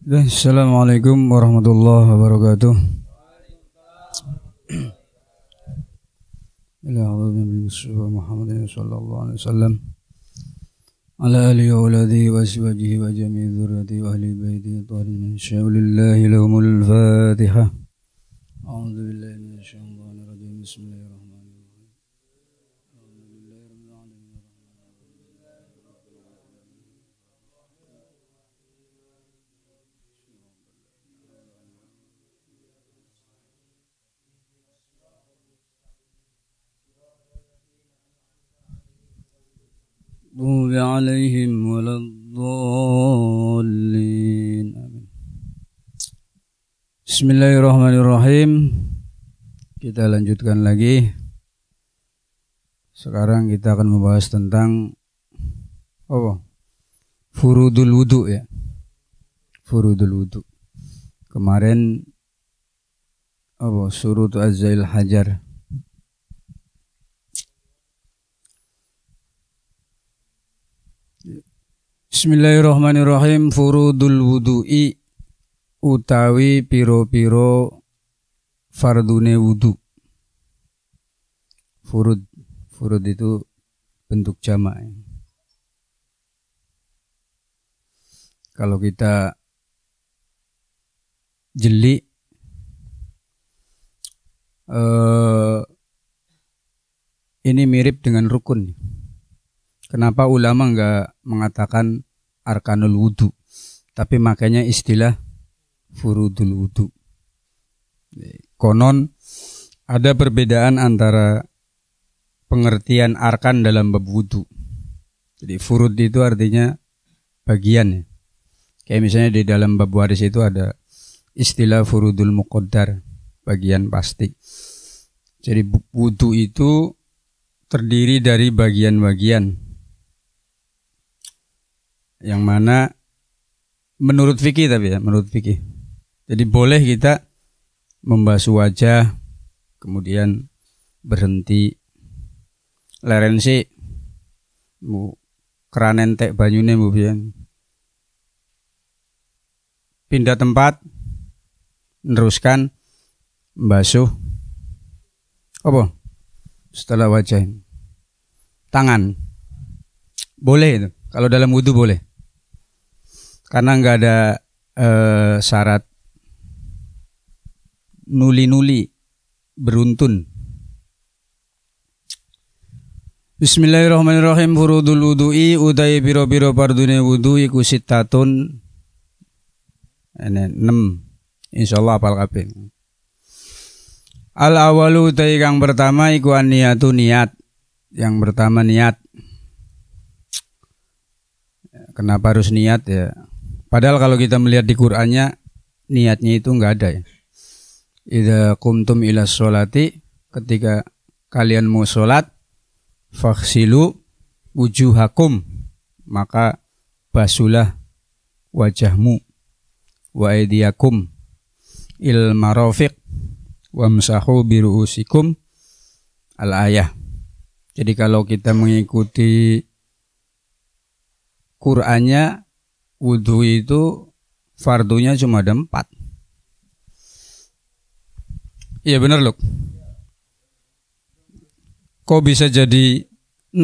Assalamualaikum warahmatullahi wabarakatuh. Ila Nabi Muhammad sallallahu alaihi wasallam ala alihi wa alihi wa sahbihi wa jami'i dzurriyyati wa ahli baiti tahirin insyaallah lahumul Fatihah. A'udzu billahi minasy syaithanir rajim. Bismillahirrahmanirrahim. Maghdubi 'alaihim waladdallin. Amin. Bismillahirrahmanirrahim. Kita lanjutkan lagi. Sekarang kita akan membahas tentang furudul wudu ya. Furudul wudu. Kemarin surutu azzail hajar. Bismillahirrahmanirrahim. Furudul wudu'i utawi piro-piro fardune wudu. Furud itu bentuk jamak. Kalau kita jeli ini mirip dengan rukun. Kenapa ulama enggak mengatakan arkanul wudu, tapi makanya istilah furudul wudu. Konon ada perbedaan antara pengertian arkan dalam bab wudu. Jadi furud itu artinya bagian. Kayak misalnya di dalam bab waris itu ada istilah furudul muqaddar, bagian pasti. Jadi wudu itu terdiri dari bagian-bagian yang mana menurut fikih menurut fikih. Jadi boleh kita membasuh wajah, kemudian berhenti lerensi keranen tek banyune mbiyen. Pindah tempat, meneruskan membasuh setelah wajah. Tangan. Boleh itu. Kalau dalam wudu boleh. Karena enggak ada syarat nuli-nuli beruntun. Bismillahirrahmanirrahim. Furudul wudu'i utai biro-biro pardune wudu iku sittatun. Ini 6. Insyaallah hafal kabeh. Al awalu utai kang pertama iku an-niyatu niat. Yang pertama niat. Kenapa harus niat ya? Padahal kalau kita melihat di Qur'annya niatnya itu enggak ada ya. Idza qumtum ila sholati, ketika kalian mau sholat, faghsilu wujuhakum, maka basuhlah wajahmu, wa aydiyakum il marafiq wamsahu bi ru'usikum al ayah. Jadi kalau kita mengikuti Qur'annya, wudu itu fardunya cuma ada 4. Iya benar loh. Kok bisa jadi 6?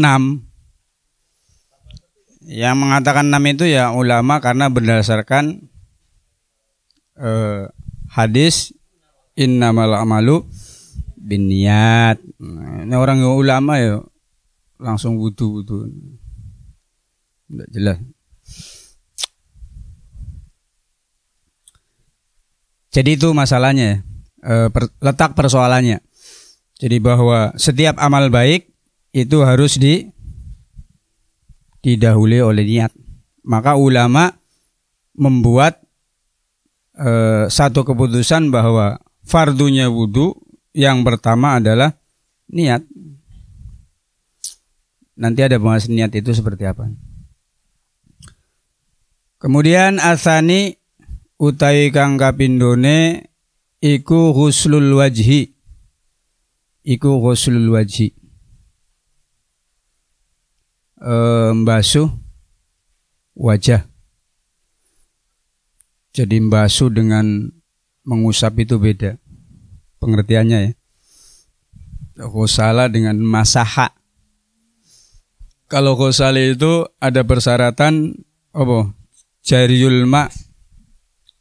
Yang mengatakan 6 itu ya ulama karena berdasarkan hadis innamal a'malu binniyat. Ini orang yang ulama ya langsung wudu. Tidak jelas. Jadi itu masalahnya, letak persoalannya. Jadi bahwa setiap amal baik itu harus didahului oleh niat. Maka ulama membuat satu keputusan bahwa fardunya wudu yang pertama adalah niat. Nanti ada bahas niat itu seperti apa. Kemudian asani utawi kang kapindhone iku ghuslul wajhi. Membasuh wajah. Jadi membasuh dengan mengusap itu beda pengertiannya ya. Ghusala dengan masaha. Kalau ghusala itu ada persyaratan apa? Jariyul ma,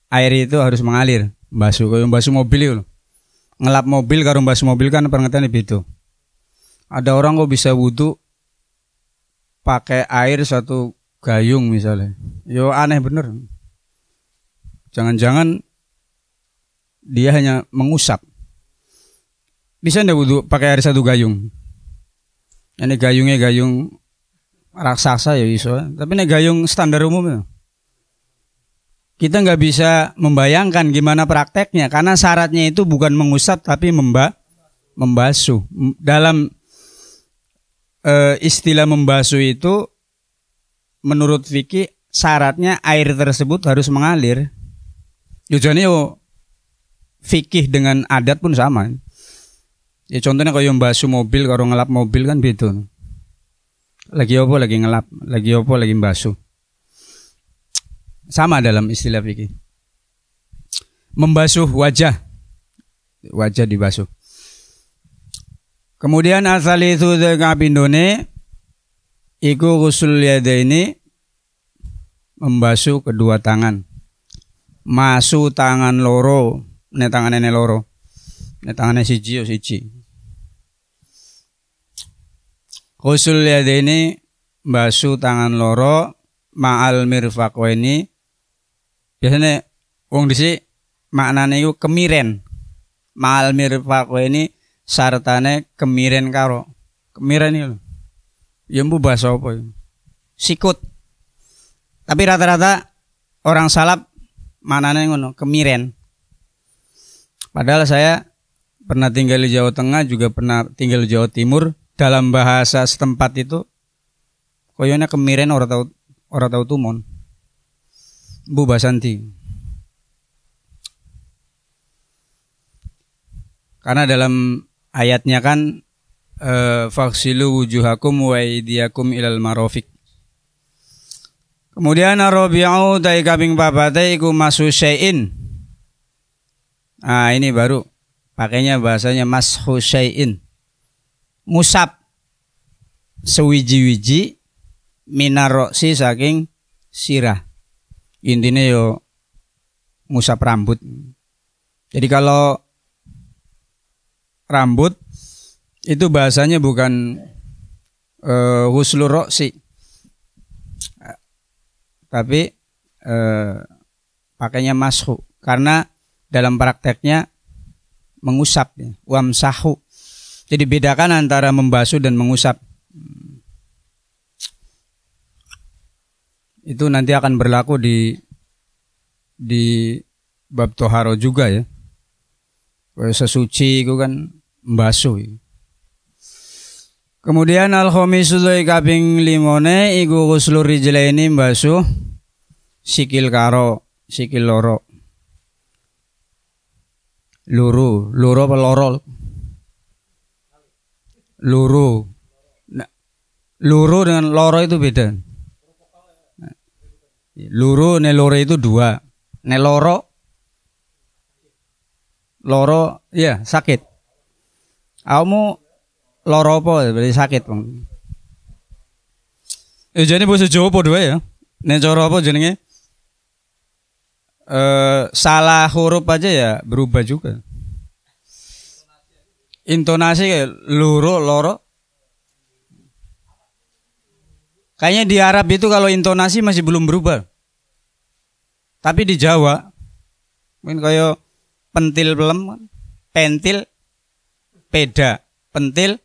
air itu harus mengalir. Membasuh mobil itu. Ngelap mobil karo membasuh mobil kan pengertiannya beda. Ada orang kok bisa wudu pakai air satu gayung misalnya. Yo aneh bener. Jangan-jangan dia hanya mengusap. Bisa ndak wudu pakai air satu gayung? Ini gayungnya gayung raksasa ya iso. Tapi ini gayung standar umum ya. Kita nggak bisa membayangkan gimana prakteknya karena syaratnya itu bukan mengusap tapi membasuh. Dalam istilah membasuh itu menurut fikih syaratnya air tersebut harus mengalir. Tujuannya fikih dengan adat pun sama. Ya contohnya kalau membasuh mobil, kalau ngelap mobil kan beda. Lagi apa lagi ngelap, lagi apa lagi membasuh. Sama dalam istilah fikih. Membasuh wajah dibasuh. Kemudian asal itu kapindone iku ghusl yadaini membasuh kedua tangan. Masu tangan loro, ne tangane loro. Ne tangane siji. Ghusl yadaini basuh tangan loro ma'al mirfaqaini. Biasanya wong disi maknane iku kemiren. Ma'al mirfaqaini sartane kemiren karo. Kemiren iki lho. Ya mbu basa apa? Sikut. Tapi rata-rata orang salaf manane ngono, kemiren. Padahal saya pernah tinggal di Jawa Tengah, juga pernah tinggal di Jawa Timur. Dalam bahasa setempat itu koyone kemiren ora tau tumon. Bu basanti. Karena dalam ayatnya kan faghsilu wujuhakum wa aydiyakum ilal marafiq. Kemudian arabi'u tai kaping papate iku masu syai'in. Ini baru pakainya bahasanya mashu syai'in. Musab sewiji-wiji minar roksi saking sirah. Intinya yo ngusap rambut. Jadi kalau rambut itu bahasanya bukan huslur roksi, tapi pakainya mashu karena dalam prakteknya mengusap ya. Wamsahu. Jadi bedakan antara membasuh dan mengusap. Itu nanti akan berlaku di bab toharo juga ya. Kalau sesuci itu kan membasuh. Ya. Kemudian al-khamisu kaping limone iku ghuslur rijlaini mbasuh sikil karo sikil loro. Loro apa loro? Loro. Nah, loro dengan loro itu beda. Loro itu dua. Loro ya sakit. Kamu loro apa berarti sakit, Bang. Jadi bahasa Jawa padha ya. Nek cara apa jenenge? Salah huruf aja ya berubah juga. Intonasi kayak loro. Kayaknya di Arab itu kalau intonasi masih belum berubah. Tapi di Jawa mungkin kayak pentil pelem, pentil peda, pentil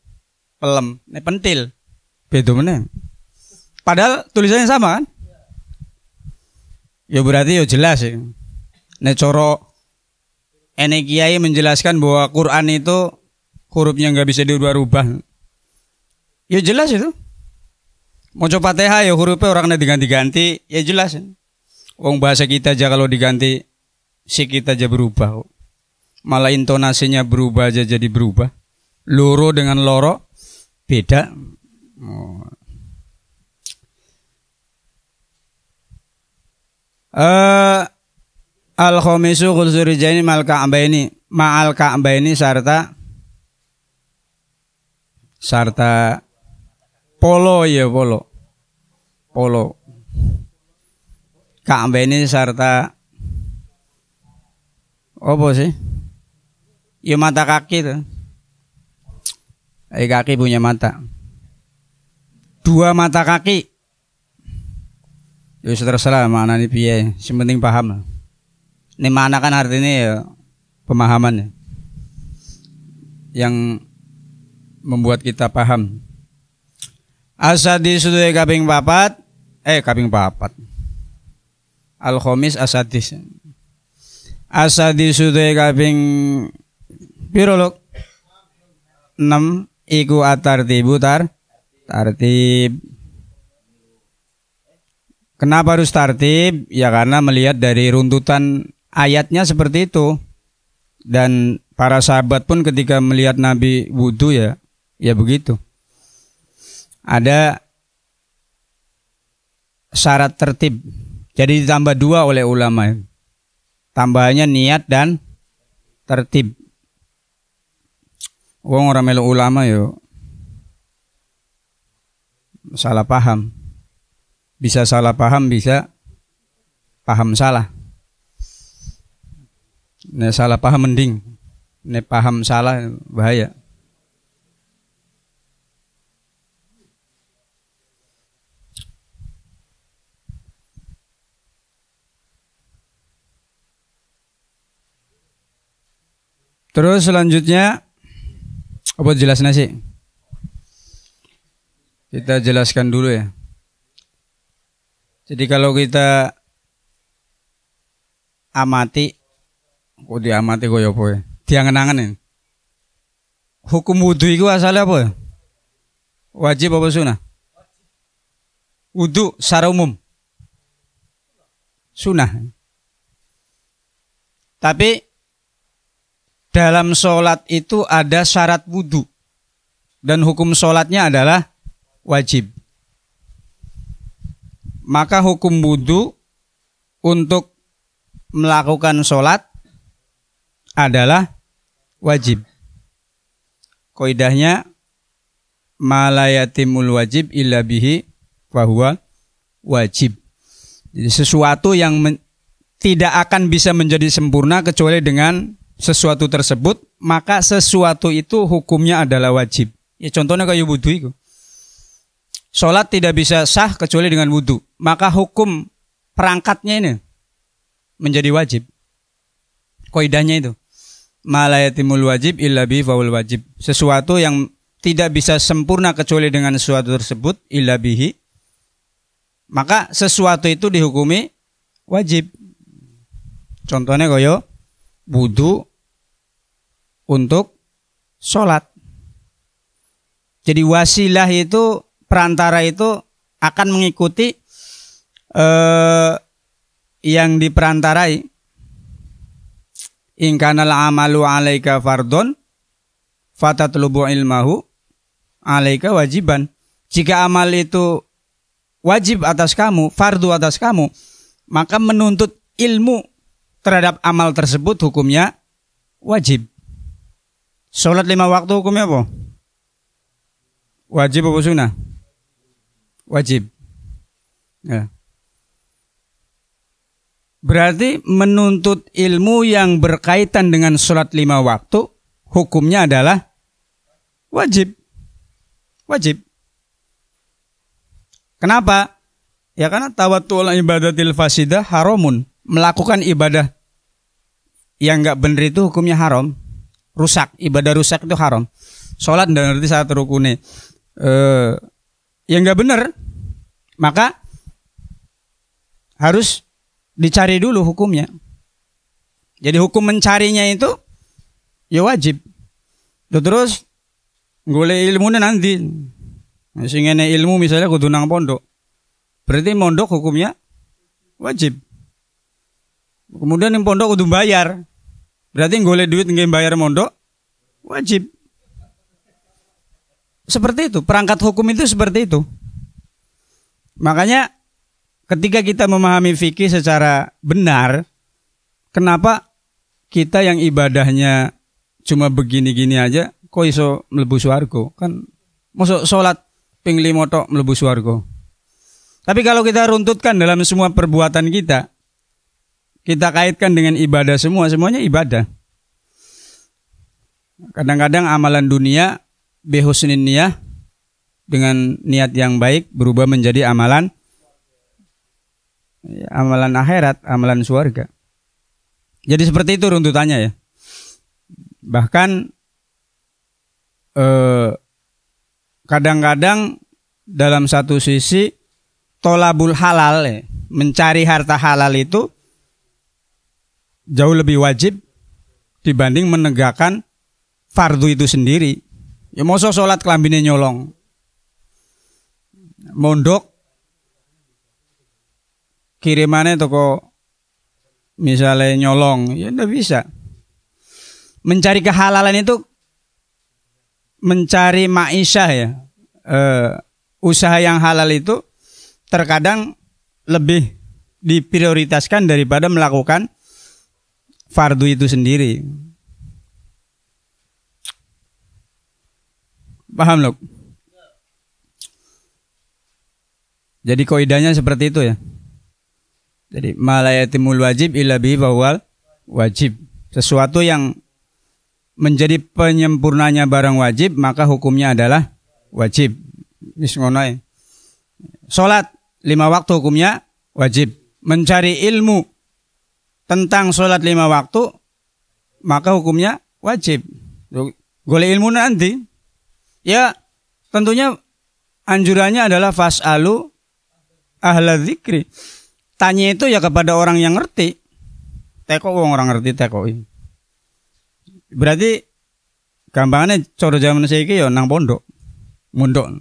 pelem, pentil. Beda mana? Padahal tulisannya sama kan? Ya berarti ya jelas ya. Nek cara ene kiai menjelaskan bahwa Quran itu hurufnya nggak bisa dirubah-rubah. Ya jelas itu. Mau coba Fatihah ya hurufnya orangnya diganti-ganti, ya jelas. Wong bahasa kita aja kalau diganti si kita aja berubah. Malah intonasinya berubah aja jadi berubah. Loro dengan loro beda. Al khamisu ghuslu rijlaini ma'al ka'baini sarta polo ya polo ka'baini sarta apa sih? Ya mata kaki tuh. Kaki punya mata. Dua mata kaki. Ya terserah mana nih piye, yang penting paham. Ini mana kan artinya ya pemahaman yang membuat kita paham. Asadi sudah kaping papat. Al khamis asadis. Asadi sudah kaping pirolog 6 iku atartibu tartib. Kenapa harus tartib? Ya karena melihat dari runtutan ayatnya seperti itu. Dan para sahabat pun ketika melihat Nabi wudu ya begitu. Ada syarat tertib. Jadi ditambah 2 oleh ulama. Tambahannya niat dan tertib. Wong ora melu ulama yo salah paham. Bisa salah paham, bisa paham salah. Nek salah paham mending. Nek paham salah bahaya. Terus selanjutnya apa jelasnya sih? Kita jelaskan dulu ya. Jadi kalau kita amati, diamati kaya apa ya? Diangen-angen ya. Hukum wudu itu asalnya apa ya? Wajib apa sunah? Wudu secara umum sunah. Tapi dalam sholat itu ada syarat wudu. Dan hukum sholatnya adalah wajib. Maka hukum wudu untuk melakukan sholat adalah wajib. Qaidahnya ma la yatimul wajib illa bihi fahuwa wajib. Jadi sesuatu yang tidak akan bisa menjadi sempurna kecuali dengan sesuatu tersebut, maka sesuatu itu hukumnya adalah wajib. Ya contohnya kayak wudu itu. Sholat tidak bisa sah kecuali dengan wudu. Maka hukum perangkatnya ini menjadi wajib. Qaidahnya itu. Ma la yatimul wajib illa bihi fahuwa wajib. Sesuatu yang tidak bisa sempurna kecuali dengan sesuatu tersebut illa bihi, maka sesuatu itu dihukumi wajib. Contohnya kayak wudu untuk sholat. Jadi wasilah itu, perantara itu akan mengikuti yang diperantarai. In kanal amalu alaika fardon fatatlubu ilmahu alaika wajiban. Jika amal itu wajib atas kamu, fardu atas kamu, maka menuntut ilmu terhadap amal tersebut hukumnya wajib. Sholat 5 waktu hukumnya apa? Wajib apa sunnah? Wajib. Ya. Berarti menuntut ilmu yang berkaitan dengan sholat 5 waktu hukumnya adalah wajib. Wajib. Kenapa? Ya karena tawattul ibadatil fasidah haramun. Melakukan ibadah yang enggak benar itu hukumnya haram. Rusak. Ibadah rusak itu haram. Sholat dan berarti syarat rukunnya yang enggak benar, maka harus dicari dulu hukumnya. Jadi hukum mencarinya itu ya wajib. Terus golek ilmunya nanti. Sing ngene ilmu misalnya kudu nang pondok. Berarti mondok hukumnya wajib. Kemudian yang pondok kudu bayar. Berarti golek duit nggih bayar mondok wajib. Seperti itu, perangkat hukum itu seperti itu. Makanya ketika kita memahami fikih secara benar, kenapa kita yang ibadahnya cuma begini-gini aja kok iso mlebu swarga? Kan mosok salat ping 5 tok mlebu swarga. Tapi kalau kita runtutkan dalam semua perbuatan kita kaitkan dengan ibadah semuanya ibadah. Kadang-kadang amalan dunia bihusnin niyah, dengan niat yang baik berubah menjadi amalan akhirat, amalan surga. Jadi seperti itu runtutannya ya. Bahkan kadang-kadang dalam satu sisi tolabul halal, mencari harta halal itu jauh lebih wajib dibanding menegakkan fardu itu sendiri. Ya mosok sholat kelambine nyolong, mondok kirimannya toko misalnya nyolong, ya ndak bisa. Mencari kehalalan itu mencari ma'isyah ya, usaha yang halal itu terkadang lebih diprioritaskan daripada melakukan fardu itu sendiri. Paham loh? Jadi kaidahnya seperti itu ya. Jadi malayatimul wajib illa bihi bahwal wajib. Sesuatu yang menjadi penyempurnanya barang wajib maka hukumnya adalah wajib. Wis ngono ae. Salat 5 waktu hukumnya wajib. Mencari ilmu tentang salat 5 waktu maka hukumnya wajib. Golek ilmu nanti ya tentunya anjurannya adalah fas'alu ahla dzikri. Tanya itu ya kepada orang yang ngerti. Teko wong orang ngerti teko. Berarti gampangane cara zaman saiki ya nang pondok. Mondok.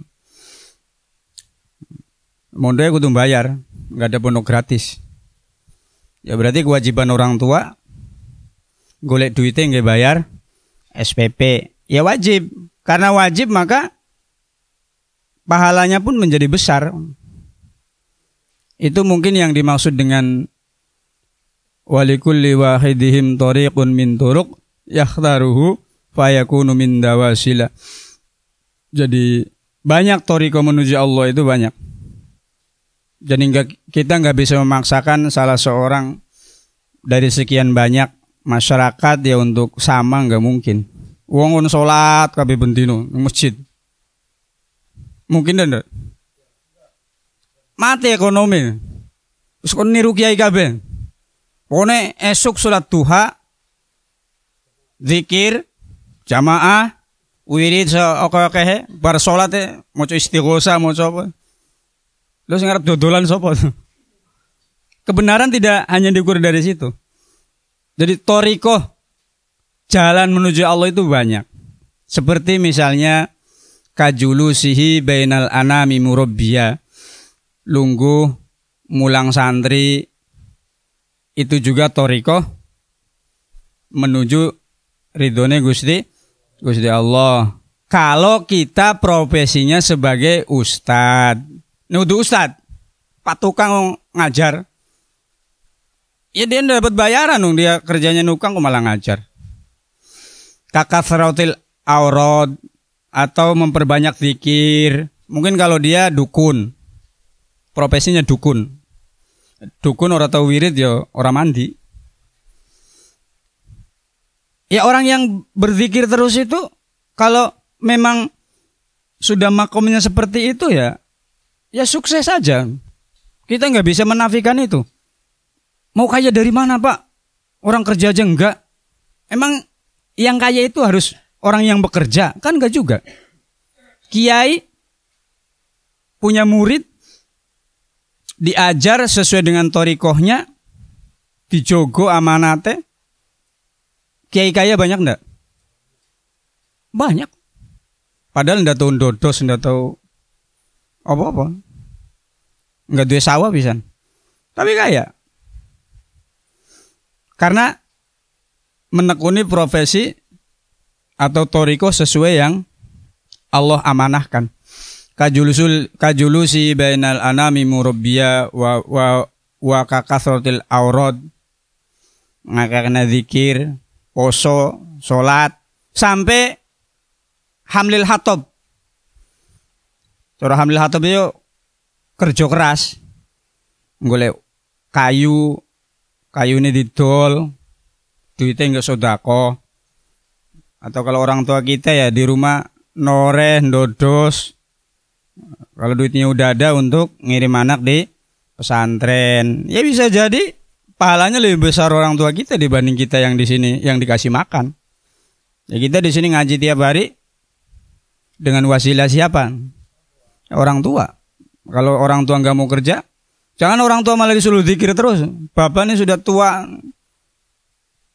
Mondoknya kudu bayar, enggak ada pondok gratis. Ya berarti kewajiban orang tua golek duitnya nggak bayar SPP. Ya wajib. Karena wajib maka pahalanya pun menjadi besar. Itu mungkin yang dimaksud dengan walikulli wahidihim thariqun min turuq yakhtaruhu fayakunu min dawasila. Jadi banyak thariqah menuju Allah itu banyak. Jadi kita nggak bisa memaksakan salah seorang dari sekian banyak masyarakat ya untuk sama, nggak mungkin. Wong on salat kabeh bendino nang masjid. Mungkin ndak? Mati ekonomi. Wis kon niru kiai kabeh. Pokoknya esuk salat duha, zikir, jamaah, wirid seoke-oke, bar salat maca istighosa, maca apa. Lu sing arep dodolan sapa? Kebenaran tidak hanya diukur dari situ. Jadi thariqah jalan menuju Allah itu banyak. Seperti misalnya kajulusihi bainal anami murabbiya. Lungguh mulang santri itu juga thariqah menuju ridhone Gusti Allah. Kalau kita profesinya sebagai ustad, nuduh ustad, pak tukang ngajar, ya dia dapat bayaran dong, dia kerjanya nukang kok malah ngajar. Kakasratil aurad atau memperbanyak zikir. Mungkin kalau dia dukun, profesinya dukun. Dukun orang tahu wirid ya orang mandi. Ya orang yang berzikir terus itu kalau memang sudah makomnya seperti itu ya sukses saja. Kita nggak bisa menafikan itu. Mau kaya dari mana Pak? Orang kerja aja enggak. Emang yang kaya itu harus orang yang bekerja? Kan enggak juga. Kiai punya murid, diajar sesuai dengan thariqahnya, dijogo amanate. Kiai kaya banyak enggak? Banyak. Padahal enggak tahu dodos, enggak tahu apa-apa. Enggak duwe sawah pisan. Tapi kaya. Karena menekuni profesi atau thariqah sesuai yang Allah amanahkan. Kajulusi bainal anami murabbiya wa kakasratil aurad. ngakakna zikir, poso, salat, sampai hamlil hatab. Cara hamlil hatab itu kerja keras. Golek kayu ini didol, duitnya enggak sodako. Atau kalau orang tua kita ya di rumah noreh, dodos. Kalau duitnya udah ada untuk ngirim anak di pesantren, ya bisa jadi pahalanya lebih besar orang tua kita dibanding kita yang di sini yang dikasih makan. Ya kita di sini ngaji tiap hari dengan wasilah siapa? Orang tua. Kalau orang tua nggak mau kerja, jangan orang tua malah disuruh zikir terus. Bapaknya sudah tua,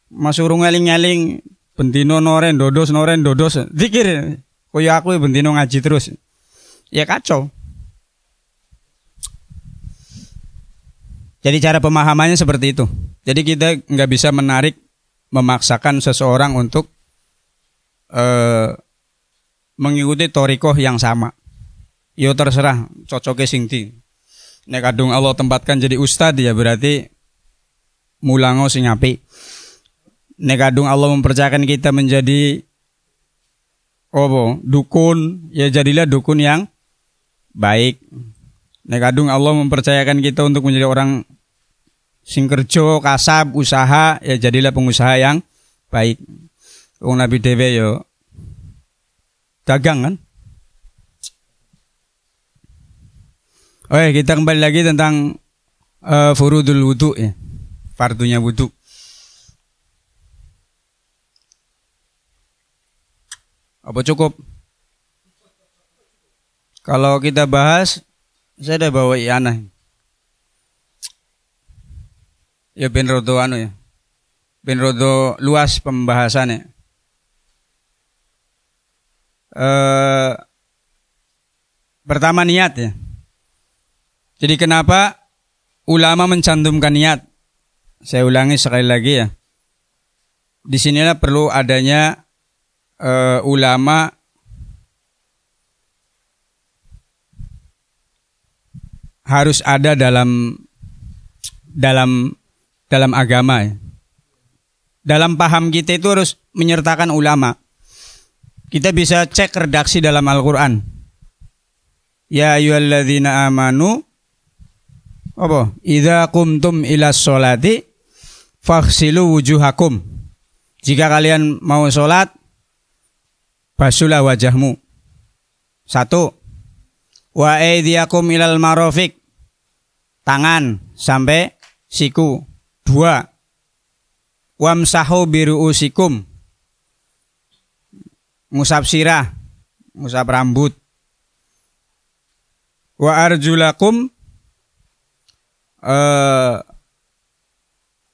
masuk ngeling-ngeling, bentino noren dodos, zikir. Koyo aku bentino ngaji terus. Ya kacau. Jadi cara pemahamannya seperti itu. Jadi kita nggak bisa memaksakan seseorang untuk mengikuti torikoh yang sama. Yo terserah, cocoknya sing ndi. Nek kadung Allah tempatkan jadi ustad ya berarti mulango sing apik. Nek kadung Allah mempercayakan kita menjadi dukun, ya jadilah dukun yang baik. Nek kadung Allah mempercayakan kita untuk menjadi orang sing kerja, kasab, usaha, ya jadilah pengusaha yang baik. Wong Nabi dhewe yo dagang kan. Oke, kita kembali lagi tentang furudul wudu ya. Fardunya wudu. Apa cukup? Kalau kita bahas, saya udah bawa ianah. Ya ben rodo ya. Ben rodo luas pembahasannya. Pertama niat ya. Jadi kenapa ulama mencantumkan niat? Saya ulangi sekali lagi ya. Di sinilah perlu adanya ulama harus ada dalam agama ya. Dalam paham kita itu harus menyertakan ulama. Kita bisa cek redaksi dalam Al-Qur'an. Ya ayyuhalladzina amanu idza qumtum ilas sholati faghsilu wujuhakum. Jika kalian mau sholat, basuhlah wajahmu. 1. Wa aydiyakum ilal marafiq. Tangan sampai siku. 2. Wamsahu biruusikum. Ngusap sirah, ngusap rambut. Wa arjulakum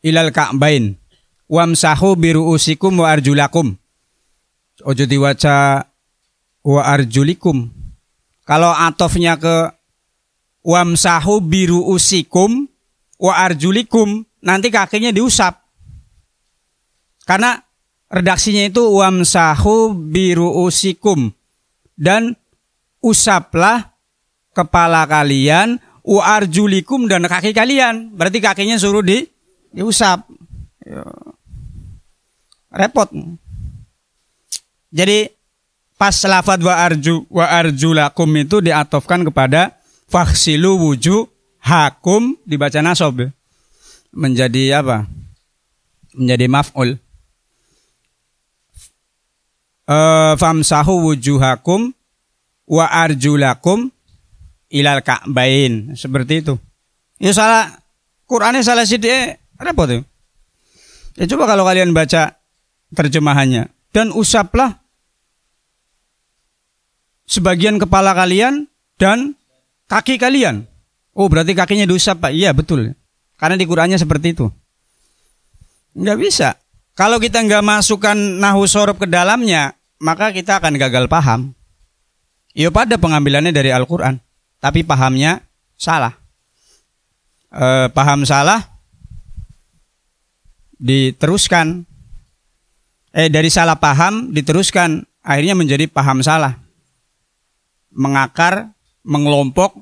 ilal ka'bain. Wamsahu biruusikum wa arjulakum. Ojo diwaca wa arjulikum. Kalau atofnya ke wamsahu biruusikum wa arjulikum, nanti kakinya diusap. Karena redaksinya itu wamsahu biruusikum, dan usaplah kepala kalian, wa arjulikum, dan kaki kalian. Berarti kakinya suruh diusap. Repot. Jadi pas lafadz wa arjulakum itu diatofkan kepada faghsilu wujuhakum, dibaca nasab. Menjadi apa? Menjadi maf'ul. Famsahu wujuhakum wa arjulakum ilal ka'bain. Seperti itu. Ya salah, Qur'annya salah sidik, repot ya. Ya coba kalau kalian baca terjemahannya. Dan usaplah sebagian kepala kalian dan kaki kalian. Oh berarti kakinya diusap Pak. Iya betul. Karena di Qur'annya seperti itu. Nggak bisa. Kalau kita nggak masukkan nahu sorob ke dalamnya, maka kita akan gagal paham. Ya pada pengambilannya dari Al-Quran, tapi pahamnya salah. Paham salah diteruskan. Dari salah paham diteruskan, akhirnya menjadi paham salah. Mengakar, mengelompok.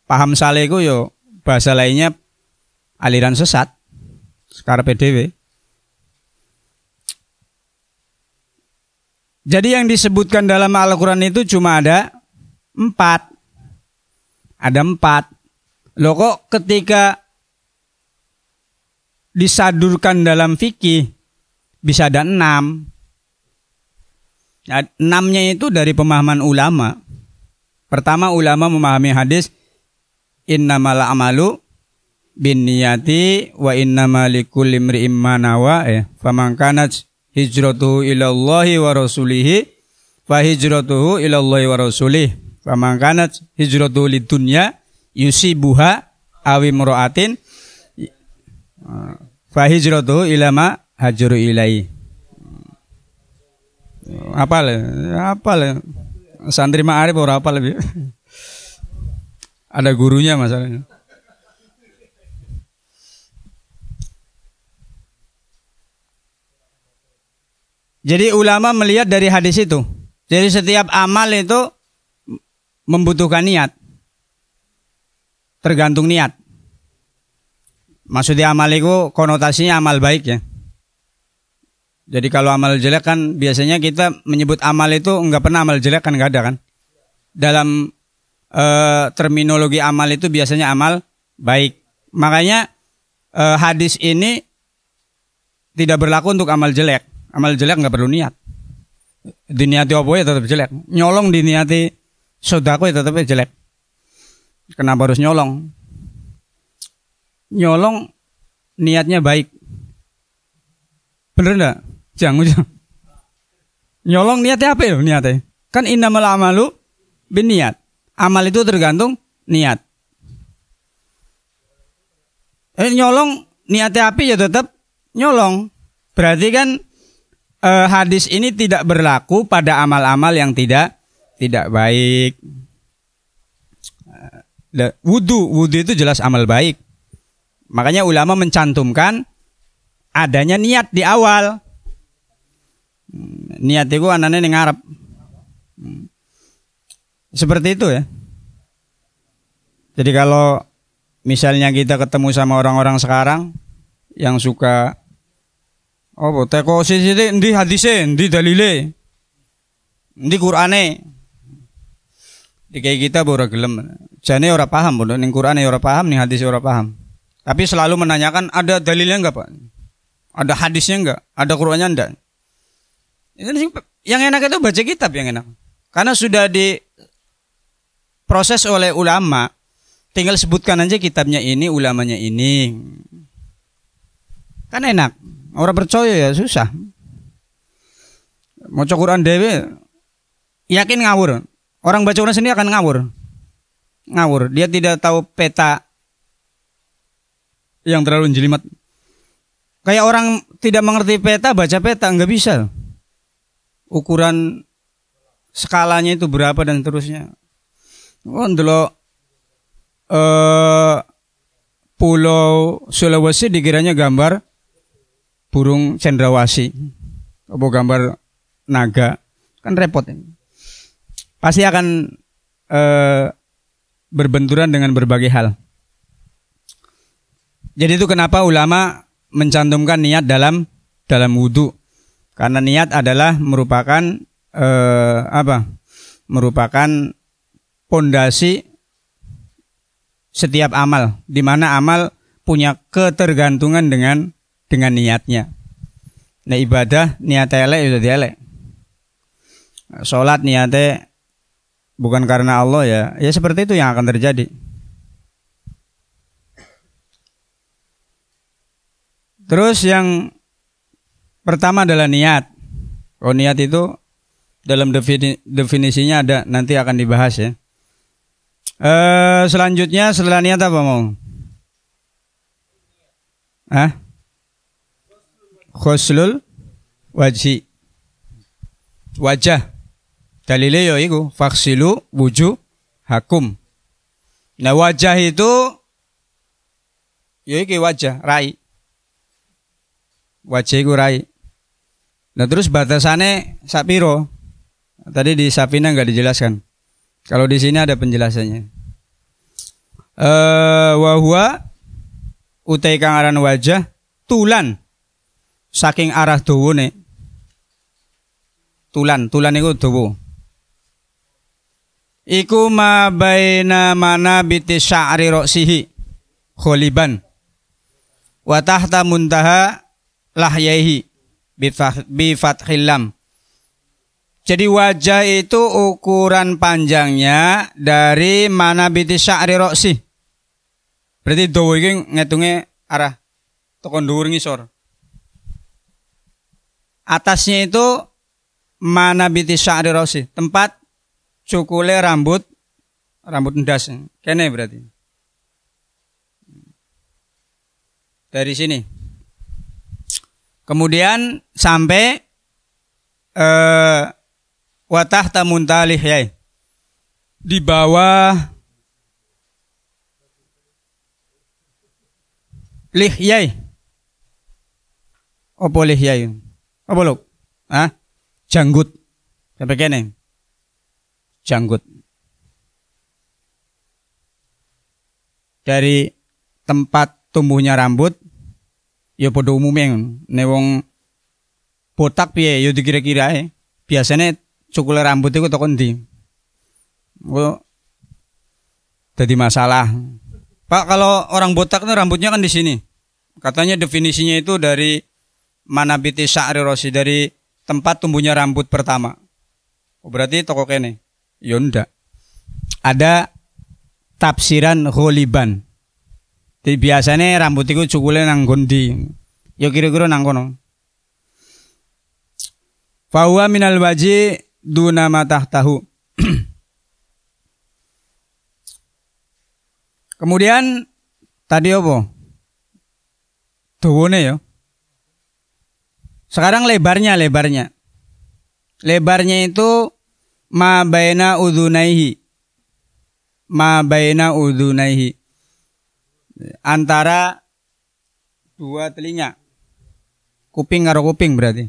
Paham salah itu yo bahasa lainnya aliran sesat. Karepe dhewe. Jadi yang disebutkan dalam Al-Quran itu cuma ada 4. Ada 4. Loh kok ketika disadurkan dalam fikih bisa ada 6. Nah, 6-nya itu dari pemahaman ulama. Pertama, ulama memahami hadis innamal a'malu binniyati wa innamal likulli imri'im ma nawa faman kanat hijratuhu ilallahi wa rasulihi fa hijratuhu ilallahi wa rasulih faman kanat hijratuhu lidunya yusibuha awi mura'atin fa hijratuhu ilama hajaru ilai. Apal santri ma'arif ora apal lebih. Ada gurunya masalahnya. Jadi ulama melihat dari hadis itu. Jadi setiap amal itu membutuhkan niat. Tergantung niat. Maksudnya amal itu konotasinya amal baik ya. Jadi kalau amal jelek kan biasanya kita menyebut amal itu enggak pernah amal jelek kan enggak ada kan. Dalam terminologi amal itu biasanya amal baik. Makanya hadis ini tidak berlaku untuk amal jelek. Amal jelek nggak perlu niat. Diniati apa ya tetap jelek. Nyolong diniati sedekah ya tetap jelek. Kenapa harus nyolong? Nyolong niatnya baik. Bener enggak? Jangan. Nyolong niatnya apa ya niatnya? Kan innamal a'malu binniyat. Amal itu tergantung niat. Nyolong niatnya api ya tetap nyolong. Berarti kan hadis ini tidak berlaku pada amal-amal yang tidak baik. Wudu itu jelas amal baik. Makanya ulama mencantumkan adanya niat di awal. Niat itu anane ning ngarep. Seperti itu ya. Jadi kalau misalnya kita ketemu sama orang-orang sekarang yang suka teko sithik endi hadise, endi dalile, endi Qur'ane. Kayak kita ora gelem. Jane ora paham, ning Qur'ane ora paham, ning hadise ora paham. Tapi selalu menanyakan ada dalilnya enggak, Pak? Ada hadisnya enggak? Ada Qur'annya enggak? Yang enak itu baca kitab yang enak. Karena sudah diproses oleh ulama, tinggal sebutkan aja kitabnya ini, ulamanya ini. Kan enak. Orang percaya ya susah. Maca Quran dhewe yakin ngawur. Orang baca Quran sendiri akan ngawur. Ngawur. Dia tidak tahu peta yang terlalu jelimet. Kayak orang tidak mengerti peta, baca peta nggak bisa. Ukuran skalanya itu berapa dan seterusnya. Ndelok Pulau Sulawesi dikiranya gambar burung cendrawasih, apa gambar naga, kan repot ini. Pasti akan berbenturan dengan berbagai hal. Jadi itu kenapa ulama mencantumkan niat dalam wudu, karena niat adalah merupakan merupakan pondasi setiap amal, di mana amal punya ketergantungan dengan niatnya. Nah ibadah niatnya elek itu dielek. Salat niatnya bukan karena Allah ya seperti itu yang akan terjadi. Terus yang pertama adalah niat. Niat itu dalam definisinya ada, nanti akan dibahas ya. Selanjutnya setelah niat apa mau? Ghuslul wajah. Dalile ya iku faksilu wujuhakum. Nah wajah itu ya iki wajah rai. Wajah iku rai. Nah terus batasannya sapiro? Tadi di Safina enggak dijelaskan. Kalau di sini ada penjelasannya. Wa huwa utai kang aran wajah tulan saking arah dawane. Tulan iku dawa. Iku ma baina manabiti sya'ri ra'sihi kholiban wa tahta muntaha lahyaihi bi fathil lam. Jadi wajah itu ukuran panjangnya dari manabiti sya'ri ra'si. Berarti dawa iki ngitunge arah tekan dhuwur ngisor. Atasnya itu manabiti sya'ri ra'si, tempat cukule rambut endas. Kene berarti. Dari sini. Kemudian sampai wa tahta muntalih ya. Di bawah lihyai. Apa lihyai? Apa lho? Hah? Janggut. Sampai kene. Janggut. Dari tempat tumbuhnya rambut ya padha umume nek wong botak piye ya dikira-kira biasanya cukule rambut iku teko ndi. Kok dadi masalah. Pak, kalau orang botak itu rambutnya kan di sini. Katanya definisinya itu dari manabiti sya'ri ra'si, dari tempat tumbuhnya rambut pertama. Oh, berarti toko kene. Ya ndak. Ada tafsiran ghaliban. Jadi biasanya rambut itu cukule nang gondi. Ya kira-kira nang kono. Fa huwa minal waji duna ma tahtahu. Kemudian tadi apa? Dawane ya. Sekarang lebarnya. Lebarnya itu ma baina udhunaihi. Antara dua telinga. Kuping karo kuping berarti.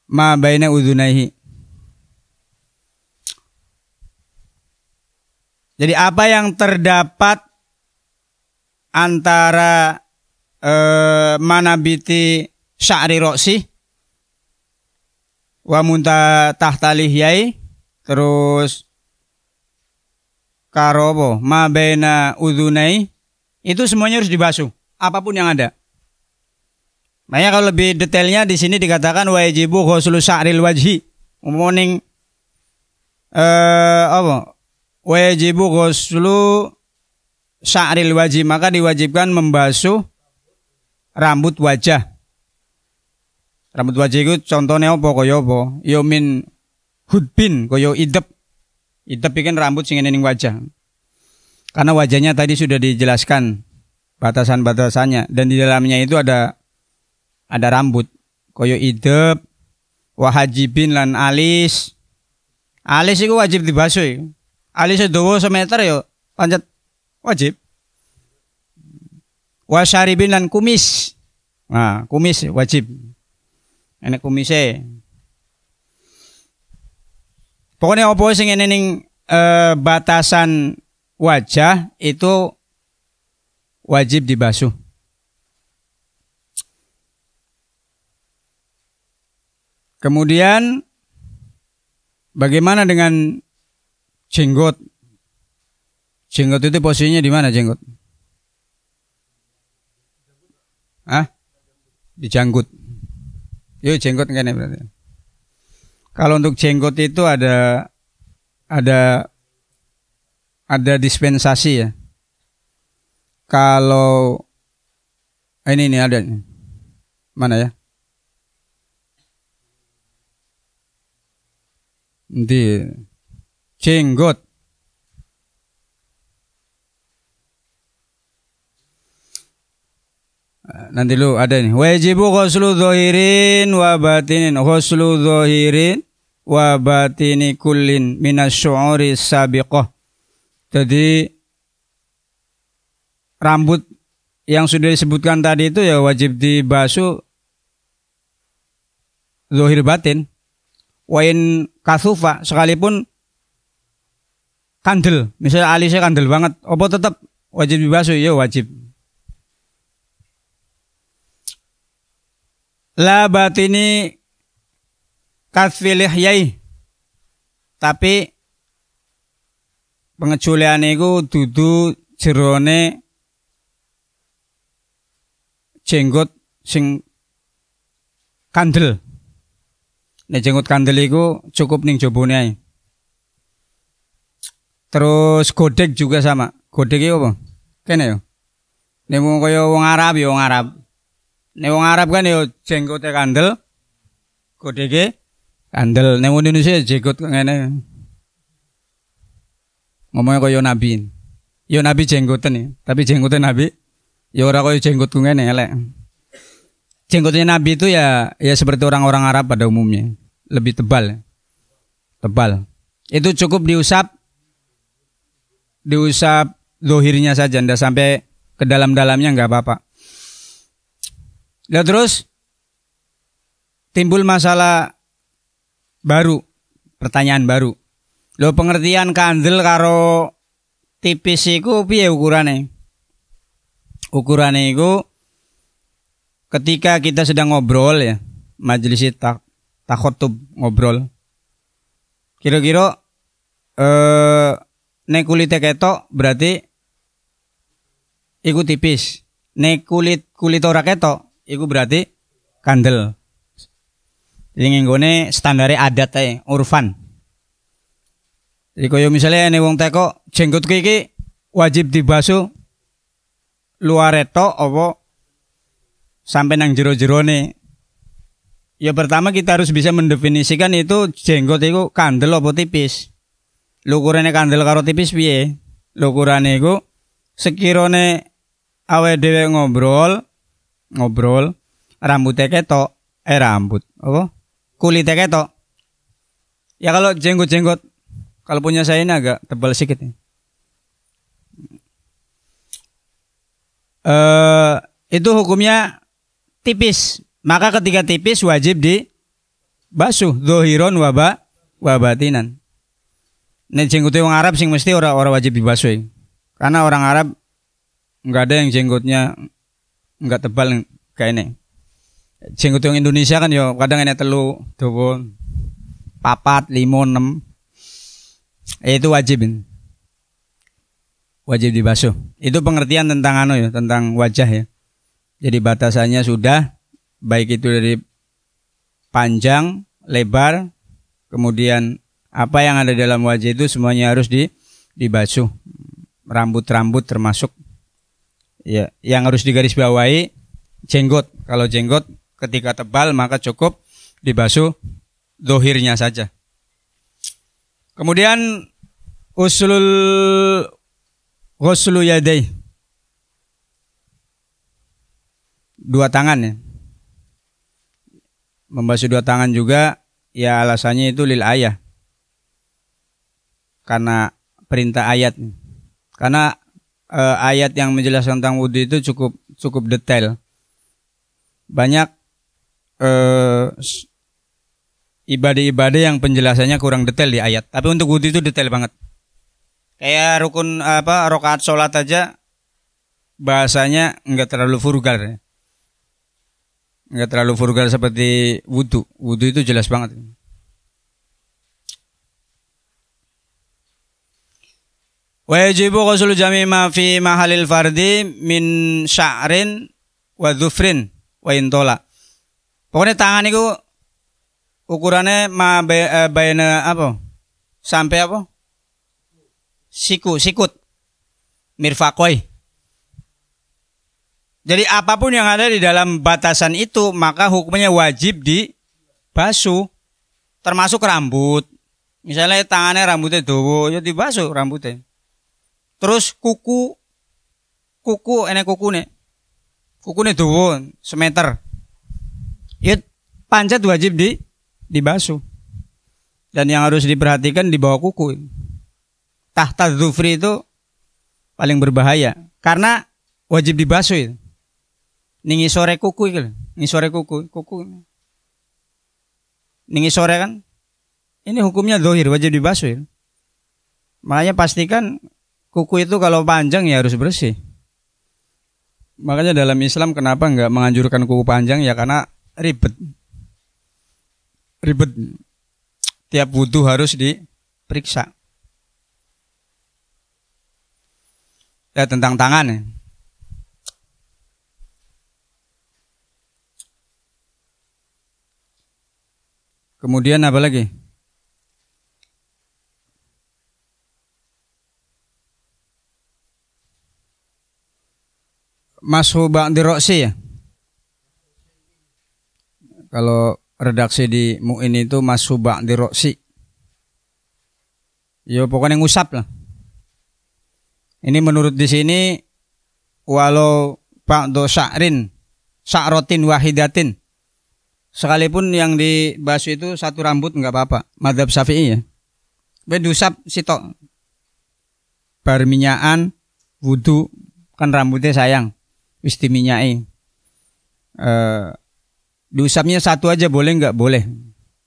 Ma baina udhunaihi. Jadi apa yang terdapat antara manabiti sya'ri ra'si wa munta tahta lihyai, terus karobo ma baina udhunai, itu semuanya harus dibasuh apapun yang ada. Makanya kalau lebih detailnya di sini dikatakan wajibu ghuslu sya'ril wajhi. Morning wajibu ghuslu sya'ril wajhi, maka diwajibkan membasuh rambut wajah. Rambut wajah itu contohnya apa kaya apa? Ya min hudbin kaya idep. Idep ikan rambut sing ning wajah. Karena wajahnya tadi sudah dijelaskan batasan-batasannya, dan di dalamnya itu ada rambut kaya idep, wahajibin lan alis. Alis itu wajib dibasuh. Alis dawa semeter ya pancet wajib. Wasyaribin lan kumis. Nah, kumis wajib. Enek kumise. Pokoknya apa sing ning batasan wajah itu wajib dibasuh. Kemudian bagaimana dengan jenggot? Jenggot itu posisinya di mana jenggot? Dijanggut. Yo jenggot kene berarti. Kalau untuk jenggot itu ada dispensasi ya. Kalau ini ada nih. Mana ya? Di jenggot. Nanti lu ada nih. Wajibu ghuslu dhahirin wa batinin. Ghuslu dhahirin wa batini kullin minasy'uri sabiqah. Jadi rambut yang sudah disebutkan tadi itu ya wajib dibasuh zahir batin. Wa in kasufa, sekalipun kandel, misalnya alisnya kandel banget, apa tetap wajib dibasuh? Ya wajib. La batini kasfilih yai, tapi pengecualian iku dudu jerone jenggot sing kandel. Nek jenggot kandel iku cukup ning jobone ae. Terus godek juga sama. Godek iku apa? Kene yo. Nek wong kaya wong Arab ya wong Arab. Nek wong Arab kan yo jenggote kandel, godeke kandel. Nek wong Indonesia jenggot ngene. Ngomongnya kaya Nabi. Yo Nabi jenggoten nih, tapi jenggotnya Nabi ya ora kaya jenggotku ngene elek. Jenggotnya Nabi itu ya seperti orang-orang Arab pada umumnya, lebih tebal. Tebal. Itu cukup diusap zahirnya saja, ndak sampai ke dalam-dalamnya enggak apa-apa. Lalu terus timbul masalah baru, pertanyaan baru. Lo pengertian kandel karo tipis iku piye ukurane? Ukurane iku ketika kita sedang ngobrol ya, majelis takhotub ngobrol. Kira-kira nek kulite ketok berarti iku tipis. Nek kulit ora ketok iku berarti kandel. Jadi nggone standare adat ae, urfan. Jadi kaya misalnya nek wong teko jenggotku iki wajib dibasuh luar tok apa sampai nang jero-jerone. Ya pertama kita harus bisa mendefinisikan itu jenggot itu kandel apa tipis. Ukurane kandel karo tipis piye? Ukurane iku sekirane awake dhewe ngobrol rambutnya ketok, rambut apa? Kulitnya ketok. Ya kalau jenggot kalau punya saya ini agak tebal sedikit nih. Itu hukumnya tipis. Maka ketika tipis wajib dibasuh zahiron wa batinan. Nek jenggotnya orang Arab sing mesti ora wajib dibasuh. Karena orang Arab enggak ada yang jenggotnya enggak tebal kayak ini. Jenggot yang Indonesia kan yo kadang enek 3, 2, 4, 5, 6. Itu wajib. Wajib dibasuh. Itu pengertian tentang tentang wajah ya. Jadi batasannya sudah baik itu dari panjang, lebar, kemudian apa yang ada dalam wajah itu semuanya harus dibasuh. Rambut-rambut termasuk. Ya, yang harus digarisbawahi jenggot. Kalau jenggot ketika tebal maka cukup dibasuh zahirnya saja. Kemudian ghuslu yadai. 2 tangan ya. Membasuh 2 tangan juga ya alasannya itu lil ayah. Karena perintah ayat. Karena ayat yang menjelaskan tentang wudu itu cukup detail. Banyak ibadah-ibadah yang penjelasannya kurang detail di ayat. Tapi untuk wudu itu detail banget. Kayak rukun rakaat sholat aja bahasanya enggak terlalu vulgar. Enggak terlalu vulgar seperti wudu. Wudu itu jelas banget. Wajibu ghuslu jami' ma fi mahalil fardi min sya'rin wa dhufrin wa intola. Pokoknya tangan itu ukurannya bayana apa? Sampai apa? Sikut. Mirfaqoi. Jadi apapun yang ada di dalam batasan itu maka hukumnya wajib dibasuh. Termasuk rambut. Misalnya tangannya rambutnya dawa ya dibasuh rambutnya. Terus kuku enek kukune dawa semeter. Ya panjat wajib dibasuh. Dan yang harus diperhatikan di bawah kuku. Tahta dzufri itu paling berbahaya karena wajib dibasuh. Ning sore kuku iki lho, ngisore kuku. Ning sore kan ini hukumnya zahir wajib dibasuh. Makanya pastikan kuku itu kalau panjang ya harus bersih. Makanya dalam Islam kenapa nggak menganjurkan kuku panjang ya karena ribet. Ribet. Tiap wudu harus diperiksa. Ya tentang tangan ya. Kemudian apa lagi? Mashu ba'di roksi ya. Kalau redaksi di Mu'in itu mashu ba'di roksi. Ya pokoknya ngusap lah. Ini menurut di sini walau ba'du sya'rotin wahidatin. Sekalipun yang dibahas itu satu rambut enggak apa-apa. Madzhab Syafi'i ya. Bedusap sitok. Bar minyakan wudu kan rambutnya sayang. Wis diminyai. Diusapnya satu aja boleh enggak? Boleh.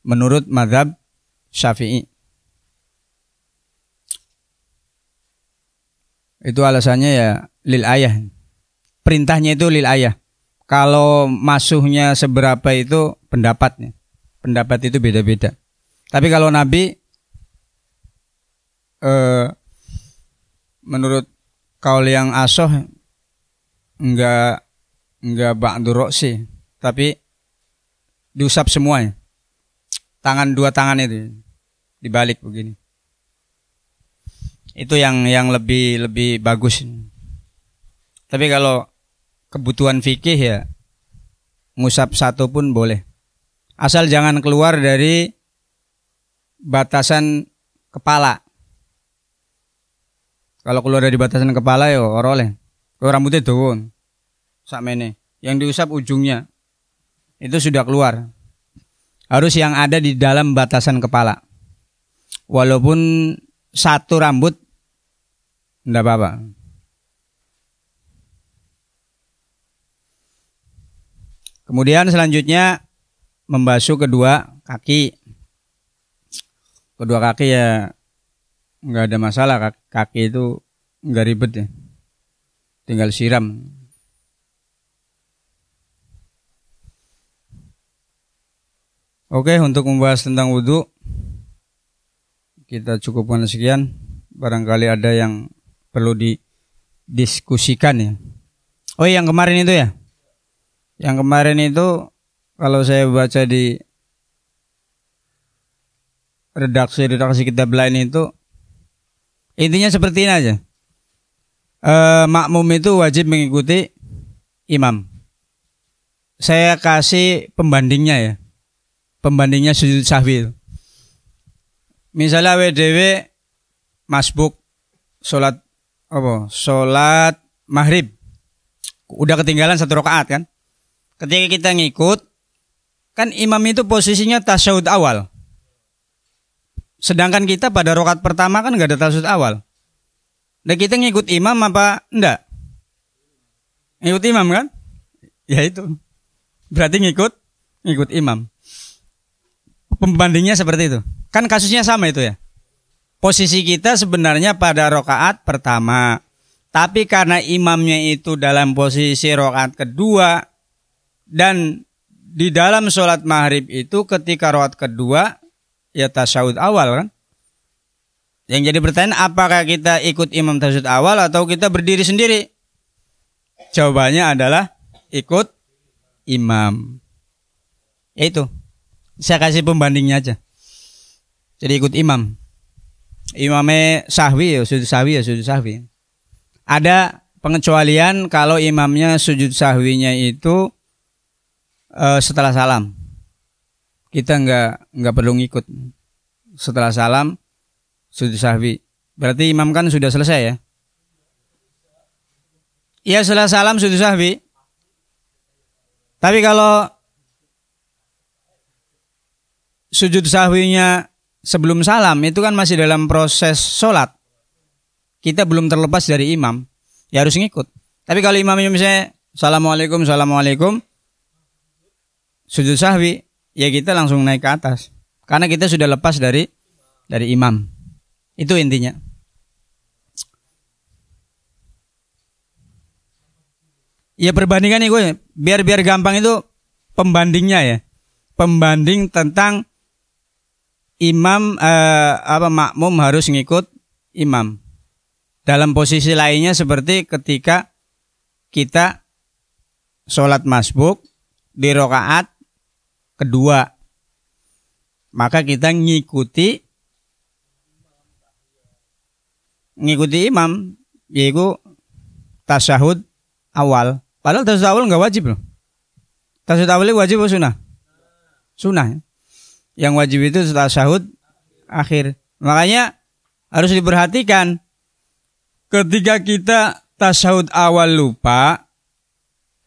Menurut madzhab Syafi'i. Itu alasannya ya lil ayah. Perintahnya itu lil ayah. Kalau masuhnya seberapa itu pendapatnya. Pendapat itu beda-beda. Tapi kalau Nabi menurut kaul yang asoh enggak ba'du roksi, tapi diusap semuanya. Dua tangan itu dibalik begini. Itu yang lebih bagus. Tapi kalau kebutuhan fikih ya ngusap satu pun boleh. Asal jangan keluar dari batasan kepala. Kalau keluar dari batasan kepala ya ora oleh. Kalau rambutnya dawa sakmene, yang diusap ujungnya itu sudah keluar. Harus yang ada di dalam batasan kepala. Walaupun satu rambut enggak apa-apa. Kemudian selanjutnya membasuh kedua kaki. Kedua kaki ya enggak ada masalah, kaki itu enggak ribet ya. Tinggal siram. Oke, untuk membahas tentang wudu kita cukupkan sekian. Barangkali ada yang perlu didiskusikan ya. Oh, yang kemarin itu ya. Yang kemarin itu kalau saya baca di redaksi kitab lain itu intinya seperti ini aja. Makmum itu wajib mengikuti imam. Saya kasih pembandingnya ya. Pembandingnya sujud sahwi. Misalnya WDW masbuk sholat maghrib. Udah ketinggalan satu rakaat kan. Ketika kita ngikut, kan imam itu posisinya tasyahud awal. Sedangkan kita pada rakaat pertama kan nggak ada tasyahud awal. Dan kita ngikut imam apa enggak? Ngikut imam kan? Ya itu. Berarti ngikut imam. Pembandingnya seperti itu. Kan kasusnya sama itu ya. Posisi kita sebenarnya pada rakaat pertama. Tapi karena imamnya itu dalam posisi rakaat kedua. Dan di dalam sholat maghrib itu ketika rakaat kedua. Ya tasyahud awal kan. Yang jadi pertanyaan apakah kita ikut imam tasyahud awal atau kita berdiri sendiri? Jawabannya adalah ikut imam. Ya itu. Saya kasih pembandingnya aja. Jadi ikut imam. Imamnya sahwi ya sujud sahwi. Ada pengecualian kalau imamnya sujud sahwinya itu setelah salam. Kita enggak perlu ngikut. Setelah salam sujud sahwi. Berarti imam kan sudah selesai ya? Iya setelah salam sujud sahwi. Tapi kalau sujud sahwinya sebelum salam itu kan masih dalam proses sholat. Kita belum terlepas dari imam. Ya harus ngikut. Tapi kalau imamnya misalnya Assalamualaikum sujud sahwi, ya kita langsung naik ke atas. Karena kita sudah lepas dari imam. Itu intinya. Ya perbandingan nih gue, biar gampang itu pembandingnya ya. Pembanding tentang imam makmum harus ngikut imam. Dalam posisi lainnya seperti ketika kita sholat masbuk di rakaat kedua, maka kita ngikuti imam, yaitu tasyahud awal. Padahal tasyahud awal nggak wajib loh. Tasyahud awal wajib atau sunnah? Sunnah. Yang wajib itu tasyahud akhir. Makanya harus diperhatikan ketika kita tasyahud awal lupa,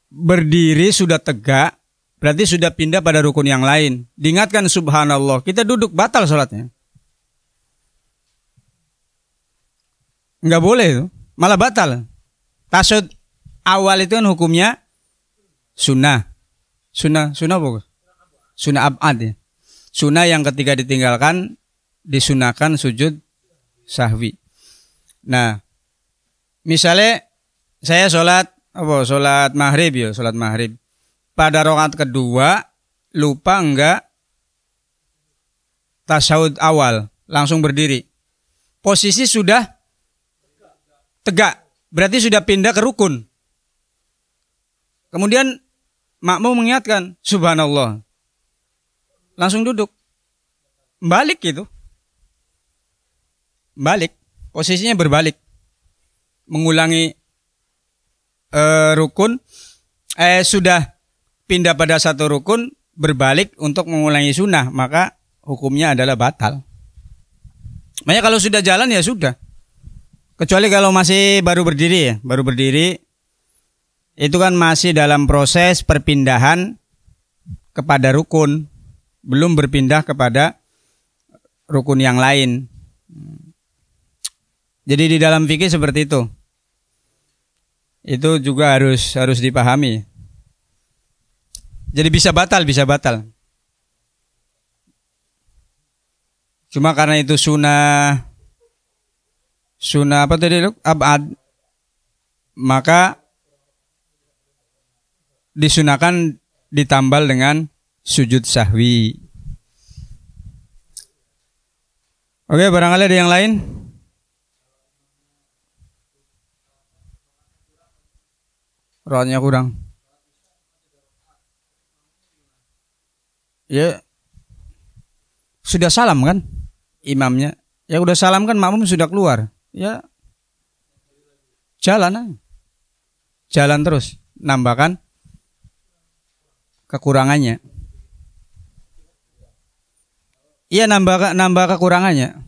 berdiri sudah tegak, berarti sudah pindah pada rukun yang lain. Diingatkan subhanallah, kita duduk batal sholatnya. Enggak boleh itu, malah batal. Tasyahud awal itu kan hukumnya sunnah. Sunnah apa? Sunnah abad ya. Sunnah yang ketika ditinggalkan disunahkan sujud sahwi. Nah, misalnya saya sholat maghrib ya, sholat maghrib. Pada rakaat kedua lupa enggak tasyahud awal, langsung berdiri. Posisi sudah tegak, berarti sudah pindah ke rukun. Kemudian makmum mengingatkan subhanallah, langsung duduk, balik gitu, balik, posisinya berbalik, mengulangi rukun, sudah pindah pada satu rukun, berbalik untuk mengulangi sunnah, maka hukumnya adalah batal. Makanya kalau sudah jalan ya sudah. Kecuali kalau masih baru berdiri ya, itu kan masih dalam proses perpindahan kepada rukun, belum berpindah kepada rukun yang lain. Jadi di dalam fikih seperti itu. Itu juga harus dipahami. Jadi bisa batal. Cuma karena itu sunnah apa tadi abad, maka disunahkan ditambal dengan sujud sahwi. Oke, barangkali ada yang lain? Rohnya kurang. Ya, sudah salam kan imamnya. Ya udah salam kan makmum sudah keluar. Ya, jalan terus, nambahkan kekurangannya. Iya, nambah kekurangannya.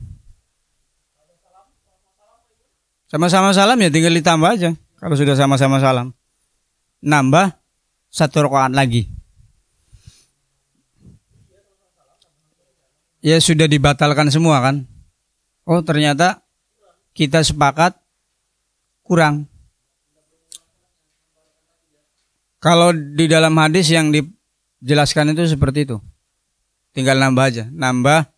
Sama-sama salam ya tinggal ditambah aja. Kalau sudah sama-sama salam, nambah satu rakaat lagi. Ya sudah dibatalkan semua kan. Oh ternyata kita sepakat kurang. Kalau di dalam hadis yang dijelaskan itu seperti itu. Tinggal nambah aja, nambah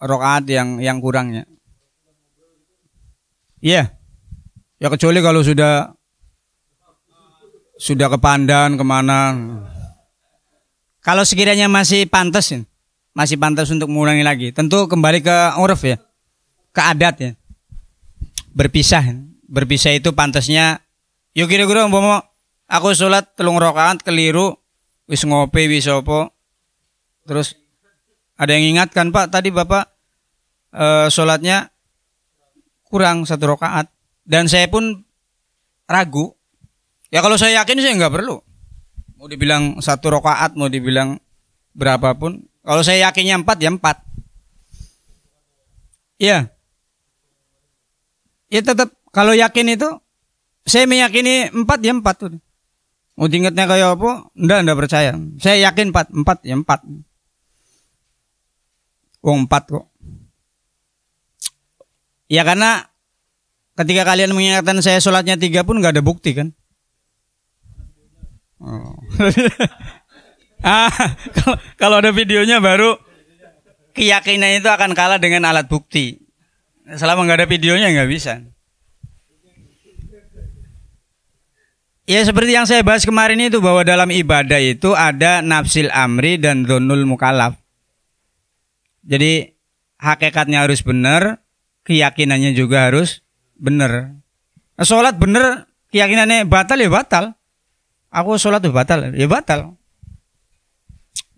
rakaat yang kurangnya. Iya. Ya kecuali kalau sudah kepandan kemana. Kalau sekiranya masih pantas untuk mengulangi lagi. Tentu kembali ke uruf ya, ke adat ya. Berpisah itu pantasnya. Yuk kira-kira umpama aku sholat 3 rakaat keliru, wis ngopi wis apa. Terus ada yang ingatkan, Pak tadi Bapak sholatnya kurang 1 rakaat. Dan saya pun ragu. Ya kalau saya yakin saya nggak perlu. Mau dibilang 1 rakaat, mau dibilang berapapun. Kalau saya yakinnya 4 ya 4. Iya. Ya tetap kalau yakin itu, saya meyakini 4 ya 4 tuh. Mau diingatnya kayak apa? Enggak percaya. Saya yakin 4 ya 4. Wong 4 kok. Ya karena ketika kalian mengingatkan saya sholatnya 3 pun nggak ada bukti kan. Oh. Kalau ada videonya baru keyakinan itu akan kalah dengan alat bukti. Selama nggak ada videonya nggak bisa. Ya seperti yang saya bahas kemarin itu, bahwa dalam ibadah itu ada nafsil amri dan dzonnul mukallaf. Jadi hakikatnya harus benar, keyakinannya juga harus benar. Sholat benar, keyakinannya batal ya batal. Aku sholat itu batal, ya batal.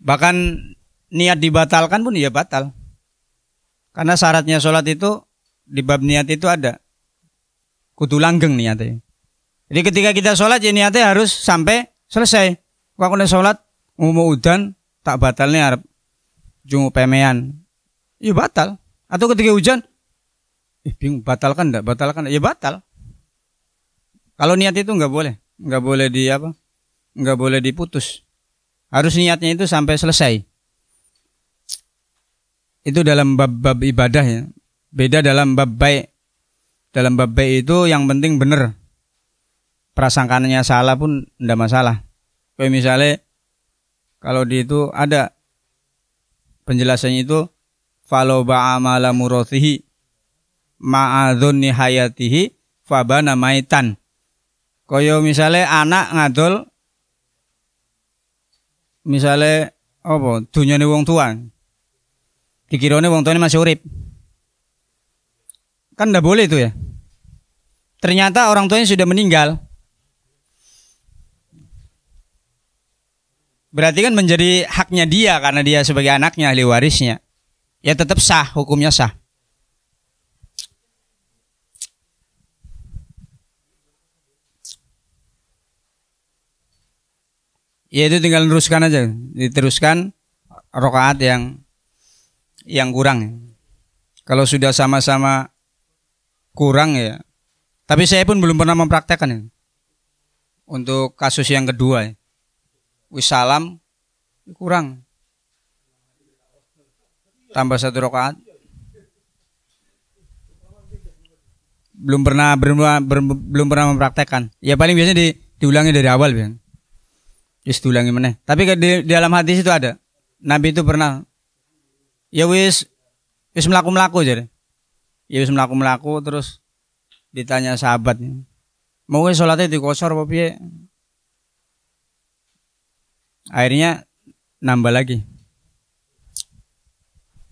Bahkan niat dibatalkan pun ya batal. Karena syaratnya sholat itu di bab niat itu ada kudu langgeng niatnya. Jadi ketika kita sholat ya niatnya harus sampai selesai. Kalau kita sholat mau udan tak batalnya harap jungu pemean, ya batal. Atau ketika hujan, bingung batalkan enggak? Batalkan enggak? Ya batal. Kalau niat itu nggak boleh nggak boleh diputus. Harus niatnya itu sampai selesai. Itu dalam bab ibadah ya. Beda dalam bab baik. Dalam bab baik itu yang penting benar. Prasangkaannya salah pun enggak masalah. Kayak misalnya kalau di itu ada penjelasannya itu falau ba'amala murothihi ma'adhunni hayatihi fabana maitan. Kaya misalnya anak ngadol misalnya apa dunyane wong tua. Dikirone wong tuane masih urip. Kan enggak boleh itu ya. Ternyata orang tuanya sudah meninggal. Berarti kan menjadi haknya dia karena dia sebagai anaknya, ahli warisnya. Ya tetap sah, hukumnya sah. Ya itu tinggal teruskan aja, diteruskan rakaat yang kurang. Kalau sudah sama-sama kurang ya. Tapi saya pun belum pernah mempraktekkan ya. Untuk kasus yang kedua ya. Wis salam kurang. Tambah 1 rakaat. Belum pernah mempraktekkan. Ya paling biasanya diulangi dari awal ya. Wis diulangi meneh. Tapi di dalam hadis itu ada. Nabi itu pernah ya wis mlaku-mlaku aja. Ya wis mlaku-mlaku terus ditanya sahabatnya. Mau wis salatnya dikosor apa piye? Akhirnya nambah lagi.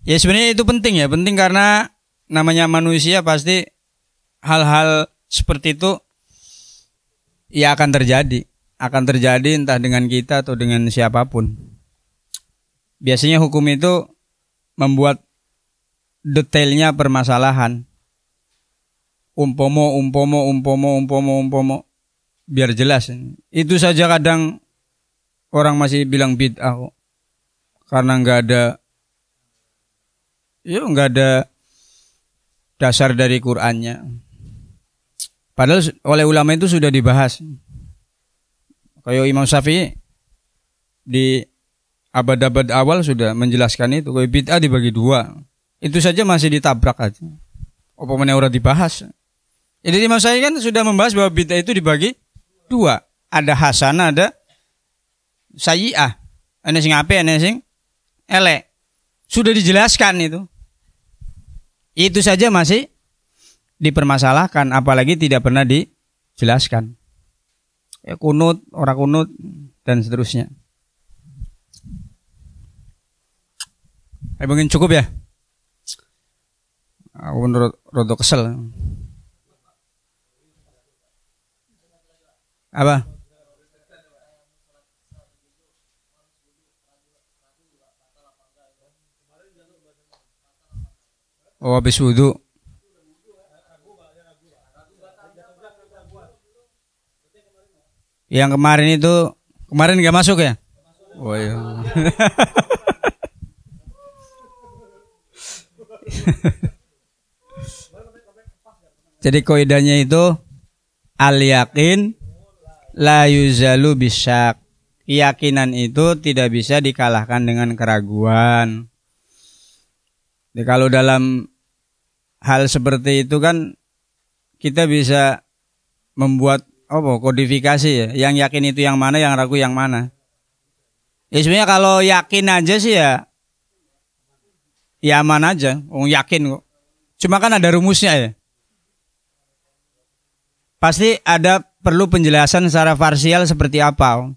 Ya sebenarnya itu penting ya, penting karena namanya manusia pasti hal-hal seperti itu ya akan terjadi entah dengan kita atau dengan siapapun. Biasanya hukum itu membuat detailnya permasalahan. Umpomo biar jelas. Itu saja kadang orang masih bilang bid'ah kok. Karena nggak ada dasar dari Qur'annya. Padahal oleh ulama itu sudah dibahas. Kayak Imam Syafi'i di abad-abad awal sudah menjelaskan itu. Kayak bid'ah dibagi 2. Itu saja masih ditabrak aja. Apa mana orang dibahas. Jadi Imam Syafi'i kan sudah membahas bahwa bid'ah itu dibagi 2. Ada hasanah, ada sayyi'ah. Ana sing apik, ana sing elek. Sudah dijelaskan itu. Itu saja masih dipermasalahkan, apalagi tidak pernah dijelaskan. Ya kunut, ora kunut dan seterusnya. Mungkin cukup ya. Aku rada kesel. Apa? Oh habis wudu. Yang kemarin nggak masuk ya? Oh iya. Jadi kaidahnya itu al yakin la yuzalu bisyak. Keyakinan itu tidak bisa dikalahkan dengan keraguan. Jadi kalau dalam hal seperti itu kan kita bisa membuat kodifikasi ya. Yang yakin itu yang mana, yang ragu yang mana. Ya sebenarnya kalau yakin aja sih ya aman aja. Yakin kok. Cuma kan ada rumusnya ya. Pasti ada perlu penjelasan secara parsial seperti apa.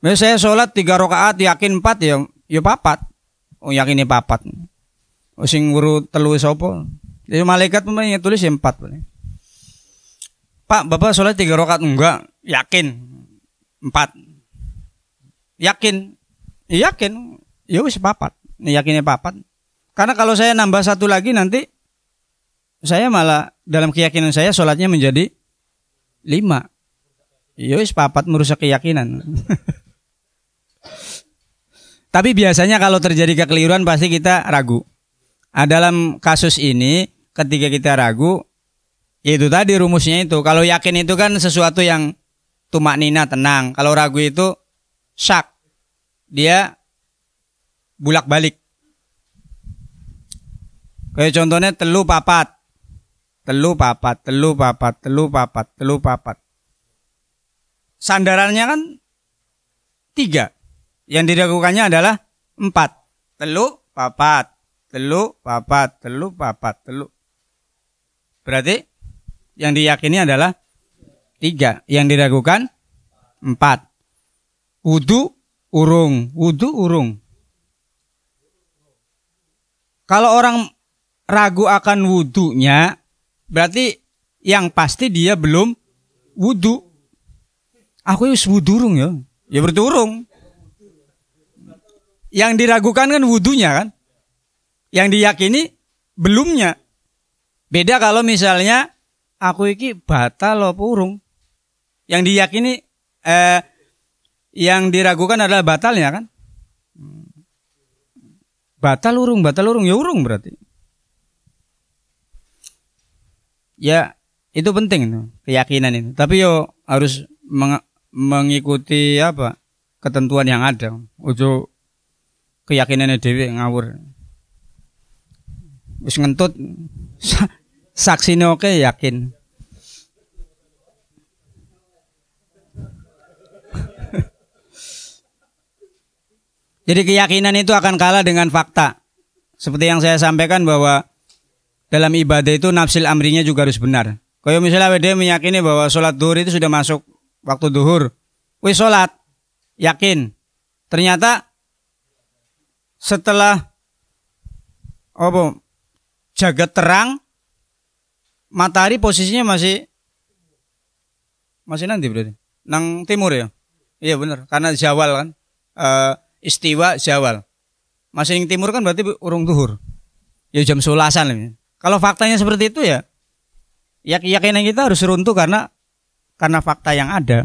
Misalnya saya sholat 3 rakaat yakin 4 ya papat. Oh yakinnya papat. Oh sing guru telu sapa? Jadi malaikat pemainnya tulis ya 4. Pak, Bapak sholat 3 rakaat enggak? Yakin 4. Yakin? Yakin. Ya wis papat. Yakinnya papat. Karena kalau saya nambah 1 lagi nanti saya malah dalam keyakinan saya sholatnya menjadi 5. Ya wis papat merusak keyakinan. Tapi biasanya kalau terjadi kekeliruan pasti kita ragu. Dalam kasus ini ketika kita ragu, itu tadi rumusnya itu. Kalau yakin itu kan sesuatu yang tumaknina, tenang. Kalau ragu itu syak. Dia bulak-balik. Kayak contohnya telu papat. Sandarannya kan 3. Yang diragukannya adalah 4. Telu papat. Berarti yang diyakini adalah 3. Yang diragukan 4. Wudu urung. Kalau orang ragu akan wudunya, berarti yang pasti dia belum wudu. Aku wis wudu urung ya. Ya berturung. Yang diragukan kan wudunya kan. Yang diyakini belumnya. Beda kalau misalnya aku iki batal apa urung. Yang diyakini yang diragukan adalah batalnya kan. Batal urung ya urung berarti. Ya itu penting itu, keyakinan itu. Tapi yo harus mengikuti ketentuan yang ada. Ojo keyakinannya dhewe ngawur. Wis ngentut saksine oke yakin. Jadi keyakinan itu akan kalah dengan fakta. Seperti yang saya sampaikan bahwa dalam ibadah itu nafsil amrinya juga harus benar. Kayak misalnya dia meyakini bahwa sholat duhur itu sudah masuk waktu duhur. Wih sholat, yakin. Ternyata setelah jagat terang, matahari posisinya masih nanti berarti. Nang timur ya? Iya benar, karena zawal kan. Istiwa zawal. Masih yang timur kan berarti urung duhur. Ya jam 11-an. Kalau faktanya seperti itu ya keyakinan kita harus runtuh karena fakta yang ada.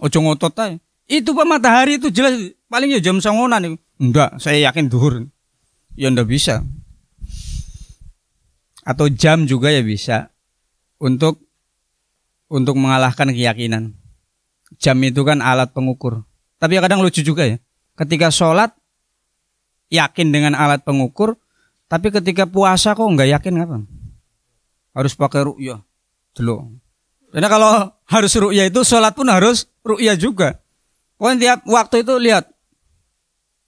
Ojo ngotot aja. Itu Pak matahari itu jelas paling ya jam 09.00. Enggak, saya yakin duhur. Ya enggak bisa. Atau jam juga ya bisa. Untuk mengalahkan keyakinan. Jam itu kan alat pengukur. Tapi kadang lucu juga ya. Ketika sholat yakin dengan alat pengukur, tapi ketika puasa kok enggak yakin apa? Harus pakai ru'yah. Dulu. Karena kalau harus ru'yah itu sholat pun harus ru'yah juga. Pokoknya tiap waktu itu lihat.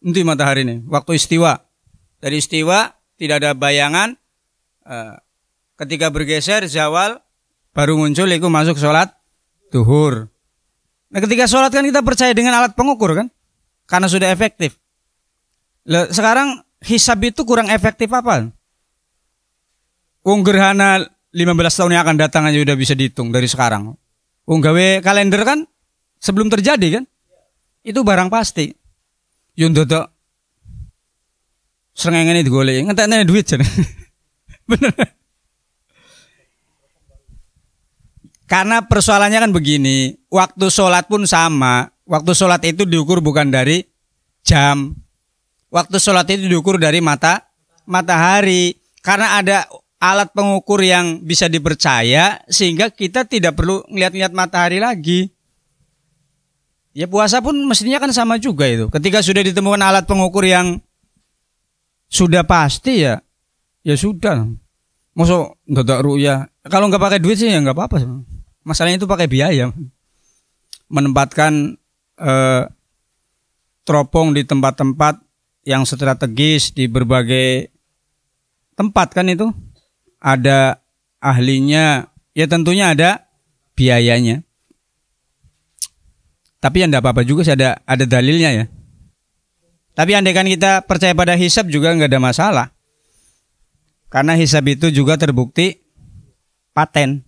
Nanti matahari ini. Waktu istiwa. Dari istiwa tidak ada bayangan. Ketika bergeser zawal baru muncul itu masuk sholat duhur. Nah ketika sholat kan kita percaya dengan alat pengukur kan. Karena sudah efektif. Sekarang hisab itu kurang efektif apa? Gerhana 15 tahun yang akan datang aja udah bisa dihitung dari sekarang. Gawe kalender kan sebelum terjadi kan? Itu barang pasti. Yung dodok srengenge digoleki, ngentekne duit jan. Bener. Karena persoalannya kan begini, waktu sholat pun sama. Waktu sholat itu diukur bukan dari jam. Waktu sholat itu diukur dari matahari. Karena ada alat pengukur yang bisa dipercaya, sehingga kita tidak perlu ngeliat-ngeliat matahari lagi. Ya puasa pun mestinya kan sama juga itu. Ketika sudah ditemukan alat pengukur yang sudah pasti ya sudah. Masuk nggak ru'yah. Kalau nggak pakai duit sih ya nggak apa-apa. Masalahnya itu pakai biaya. Menempatkan teropong di tempat-tempat yang strategis di berbagai tempat kan itu ada ahlinya, ya tentunya ada biayanya. Tapi ya enggak apa-apa juga sih, ada dalilnya ya. Tapi andaikan kita percaya pada hisab juga enggak ada masalah. Karena hisab itu juga terbukti paten.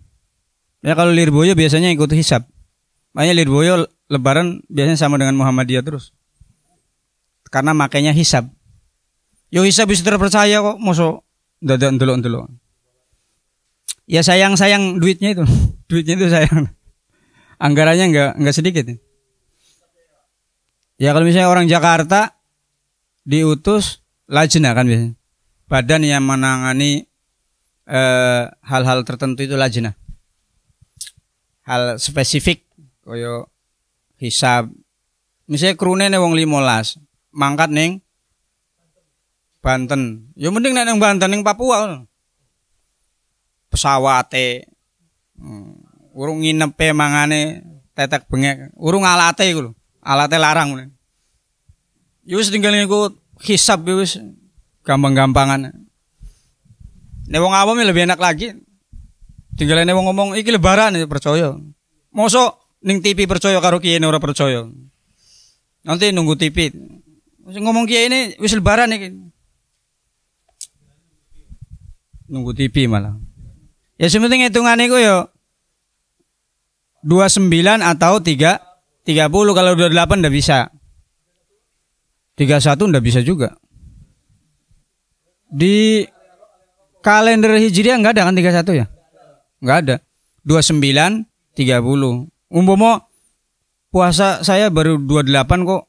Ya kalau Lirboyo biasanya ikut hisab. Makanya Lirboyo lebaran biasanya sama dengan Muhammadiyah terus. Karena makanya hisab. Yo hisab bisa terpercaya kok, mosok dadak ndelok-ndelok. Ya sayang duitnya itu. Duitnya itu sayang. Anggarannya enggak sedikit. Ya kalau misalnya orang Jakarta diutus lajnah kan biasanya. Badan yang menangani hal-hal tertentu itu lajnah. Hal spesifik koyo hisab. Misalnya krune wong 15, mangkat ning Banten. Ya mending nek nang Banten ning Papua. Pesawate urung nginepe mangane tetek bengek, urung alate iku lho. Alate larang. Ya wis tinggal niku hisab wis gampang-gampangan. Nek wong awam lebih enak lagi. Tinggal nek wong ngomong iki lebaran ya percaya. Mosok ning TV percaya karo kiye ora percaya. Nanti nunggu TV. Ngomong kiye ini wis lebaran iki. Nunggu TV malah. Ya sementing hitungane iku ya 29 atau 30 kalau 28 ndak bisa. 31 ndak bisa juga. Di kalender Hijriah enggak ada kan 31 ya? Enggak ada. 29, 30. Umpama puasa saya baru 28 kok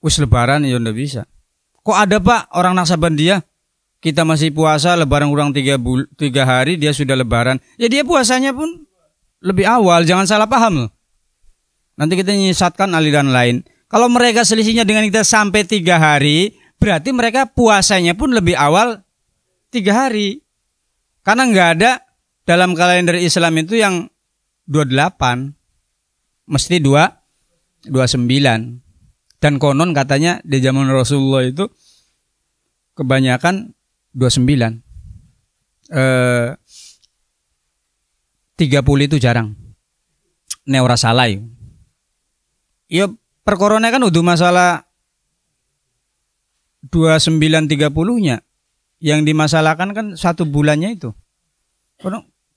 wis lebaran ya ndak bisa. Kok ada Pak orang Naksabandia kita masih puasa lebaran kurang 3 hari dia sudah lebaran. Ya dia puasanya pun lebih awal, jangan salah paham loh. Nanti kita menyesatkan aliran lain. Kalau mereka selisihnya dengan kita sampai 3 hari, berarti mereka puasanya pun lebih awal 3 hari. Karena nggak ada dalam kalender Islam itu yang 28. Mesti 29. Dan konon katanya di zaman Rasulullah itu kebanyakan 29. 30 itu jarang. Nek ora salah ya. Ya perkorone kan udah masalah 29-30-nya. Yang dimasalahkan kan 1 bulannya itu.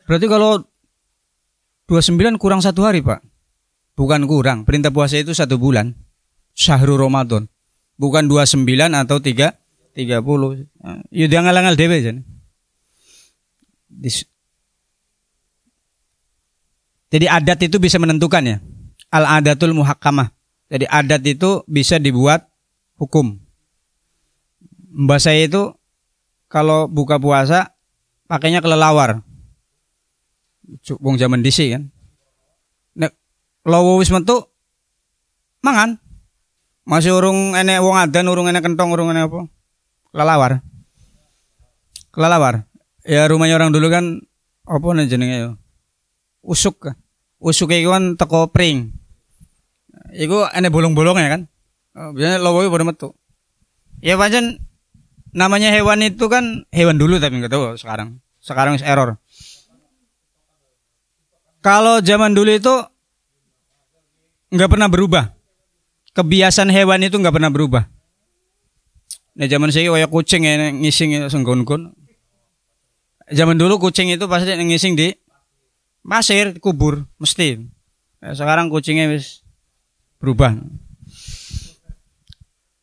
Berarti kalau 29 kurang 1 hari Pak. Bukan kurang. Perintah puasa itu 1 bulan. Syahrul Ramadan. Bukan 29 atau 30. Ya diangal-angal dhewe jan. Jadi adat itu bisa menentukan ya. Al-adatul muhakkamah. Jadi adat itu bisa dibuat hukum. Mbak saya itu kalau buka puasa pakainya kelelawar. Wong zaman dhisik kan. Nek lowo wis metu mangan. Masih urung enek wong adan, urung enek kentong, urung enek apa? Kelelawar. Ya rumahnya orang dulu kan apa nih jenenge ya? Usuk. Usuk iku kan teko pring. Iku enek bolong-bolongnya kan. Biasanya lowo pada metu. Ya pancen namanya hewan itu kan hewan dulu tapi enggak tahu sekarang. Sekarang error. Kalau zaman dulu itu enggak pernah berubah. Kebiasaan hewan itu enggak pernah berubah. Nah zaman saya kayak kucing ya ngising senggon-gon. Zaman dulu kucing itu pasti ngising di pasir, kubur, mesti. Nah, sekarang kucingnya wis berubah.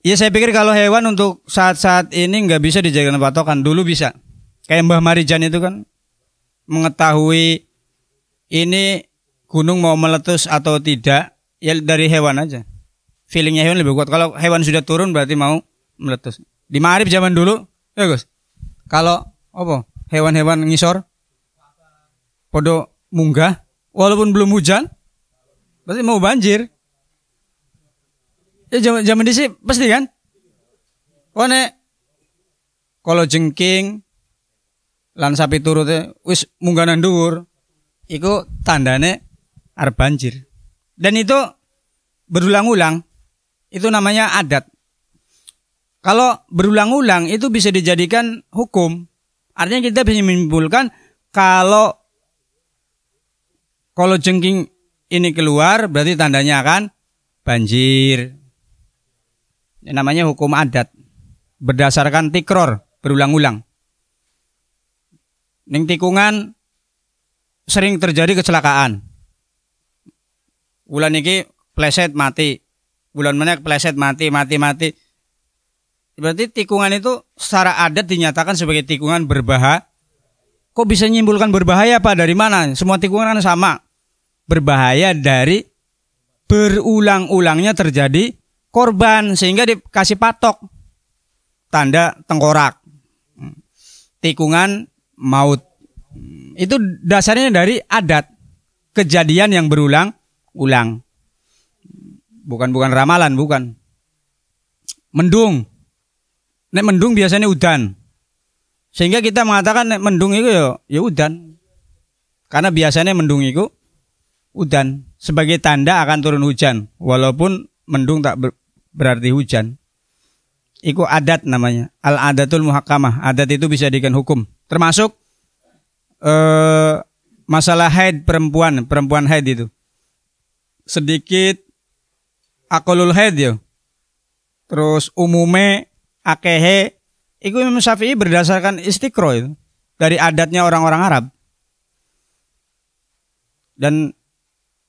Ya saya pikir kalau hewan untuk saat-saat ini nggak bisa dijadikan patokan. Dulu bisa. Kayak Mbah Marijan itu kan mengetahui ini gunung mau meletus atau tidak ya dari hewan aja. Feelingnya hewan lebih kuat. Kalau hewan sudah turun berarti mau meletus. Di Ma'arif zaman dulu, ya Gus. Kalau apa? Hewan-hewan ngisor podo munggah walaupun belum hujan berarti mau banjir. Ya zaman dhisik pasti kan? Nek kalau jengking lan sapi turute wis munggah nang dhuwur, iku tandane arep banjir. Dan itu berulang-ulang. Itu namanya adat. Kalau berulang-ulang itu bisa dijadikan hukum. Artinya kita bisa menyimpulkan kalau jengking ini keluar berarti tandanya akan banjir. Ini namanya hukum adat. Berdasarkan tikror, berulang-ulang. Ning tikungan sering terjadi kecelakaan. Wulan iki pleset mati. Wulan meneh pleset mati. Berarti tikungan itu secara adat dinyatakan sebagai tikungan berbahaya. Kok bisa nyimpulkan berbahaya, Pak? Dari mana? Semua tikungan kan sama. Berbahaya dari berulang-ulangnya terjadi korban sehingga dikasih patok tanda tengkorak. Tikungan maut. Itu dasarnya dari adat. Kejadian yang berulang-ulang. Bukan ramalan, bukan. Mendung. Nek mendung biasanya udan. Sehingga kita mengatakan nek mendung itu ya udan. Karena biasanya mendung itu udan sebagai tanda akan turun hujan. Walaupun mendung tak berarti hujan. Itu adat namanya. Al-adatul muhakkamah. Adat itu bisa dijadikan hukum. Termasuk masalah haid perempuan haid itu. Sedikit akolul haid ya. Terus umume akehe. Itu Imam Syafi'i berdasarkan istiqro itu. Dari adatnya orang-orang Arab. Dan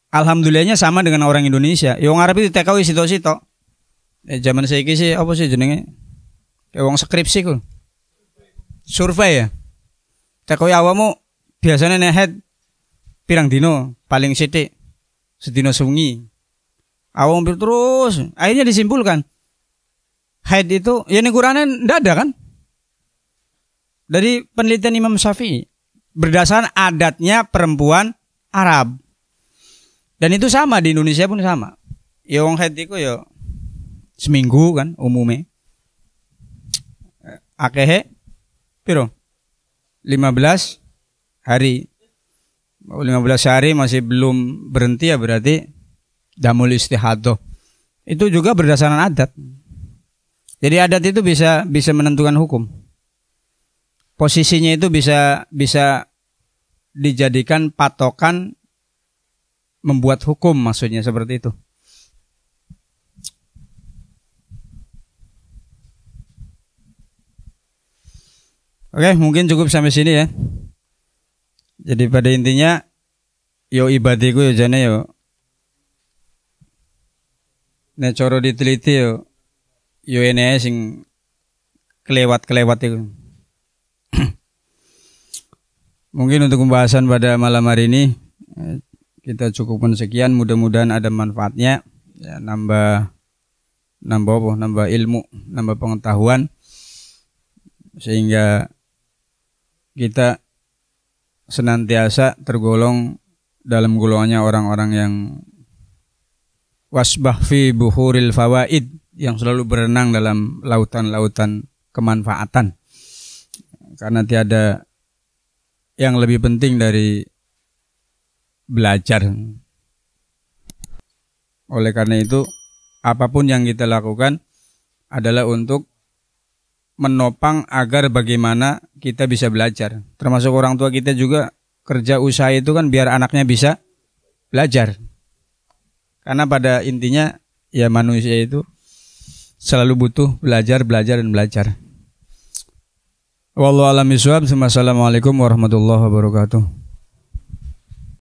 alhamdulillahnya sama dengan orang Indonesia. Yang Arab itu TKW sito-sito. Zaman saiki sih apa sih jenenge? Kayak wong skripsi ku. Survei ya. TKW awamu biasanya nehet pirang dino paling sithik sedino sewengi. Awam terus akhirnya disimpulkan haid itu ya ning Qur'ane ndak ada kan? Dari penelitian Imam Syafi'i berdasarkan adatnya perempuan Arab. Dan itu sama di Indonesia pun sama. Ya wong haid iku ya seminggu kan umume. Akehe piro? 15 hari. 15 hari masih belum berhenti ya berarti damul istihadah. Itu juga berdasarkan adat. Jadi adat itu bisa menentukan hukum. Posisinya itu bisa dijadikan patokan membuat hukum, maksudnya seperti itu. Oke, mungkin cukup sampai sini ya. Jadi pada intinya yo ibadiku yo jane yo nek cara diteliti yo ene sing kelewat itu. Mungkin untuk pembahasan pada malam hari ini kita cukupkan sekian, mudah-mudahan ada manfaatnya ya, nambah ilmu, nambah pengetahuan sehingga kita senantiasa tergolong dalam golongannya orang-orang yang wasbah fi buhuril fawaid, yang selalu berenang dalam lautan-lautan kemanfaatan. Karena tiada yang lebih penting dari belajar. Oleh karena itu, apapun yang kita lakukan adalah untuk menopang agar bagaimana kita bisa belajar. Termasuk orang tua kita juga kerja usaha itu kan biar anaknya bisa belajar. Karena pada intinya ya manusia itu selalu butuh belajar dan belajar. Wallahu a'lam bishawab. Assalamualaikum warahmatullahi wabarakatuh.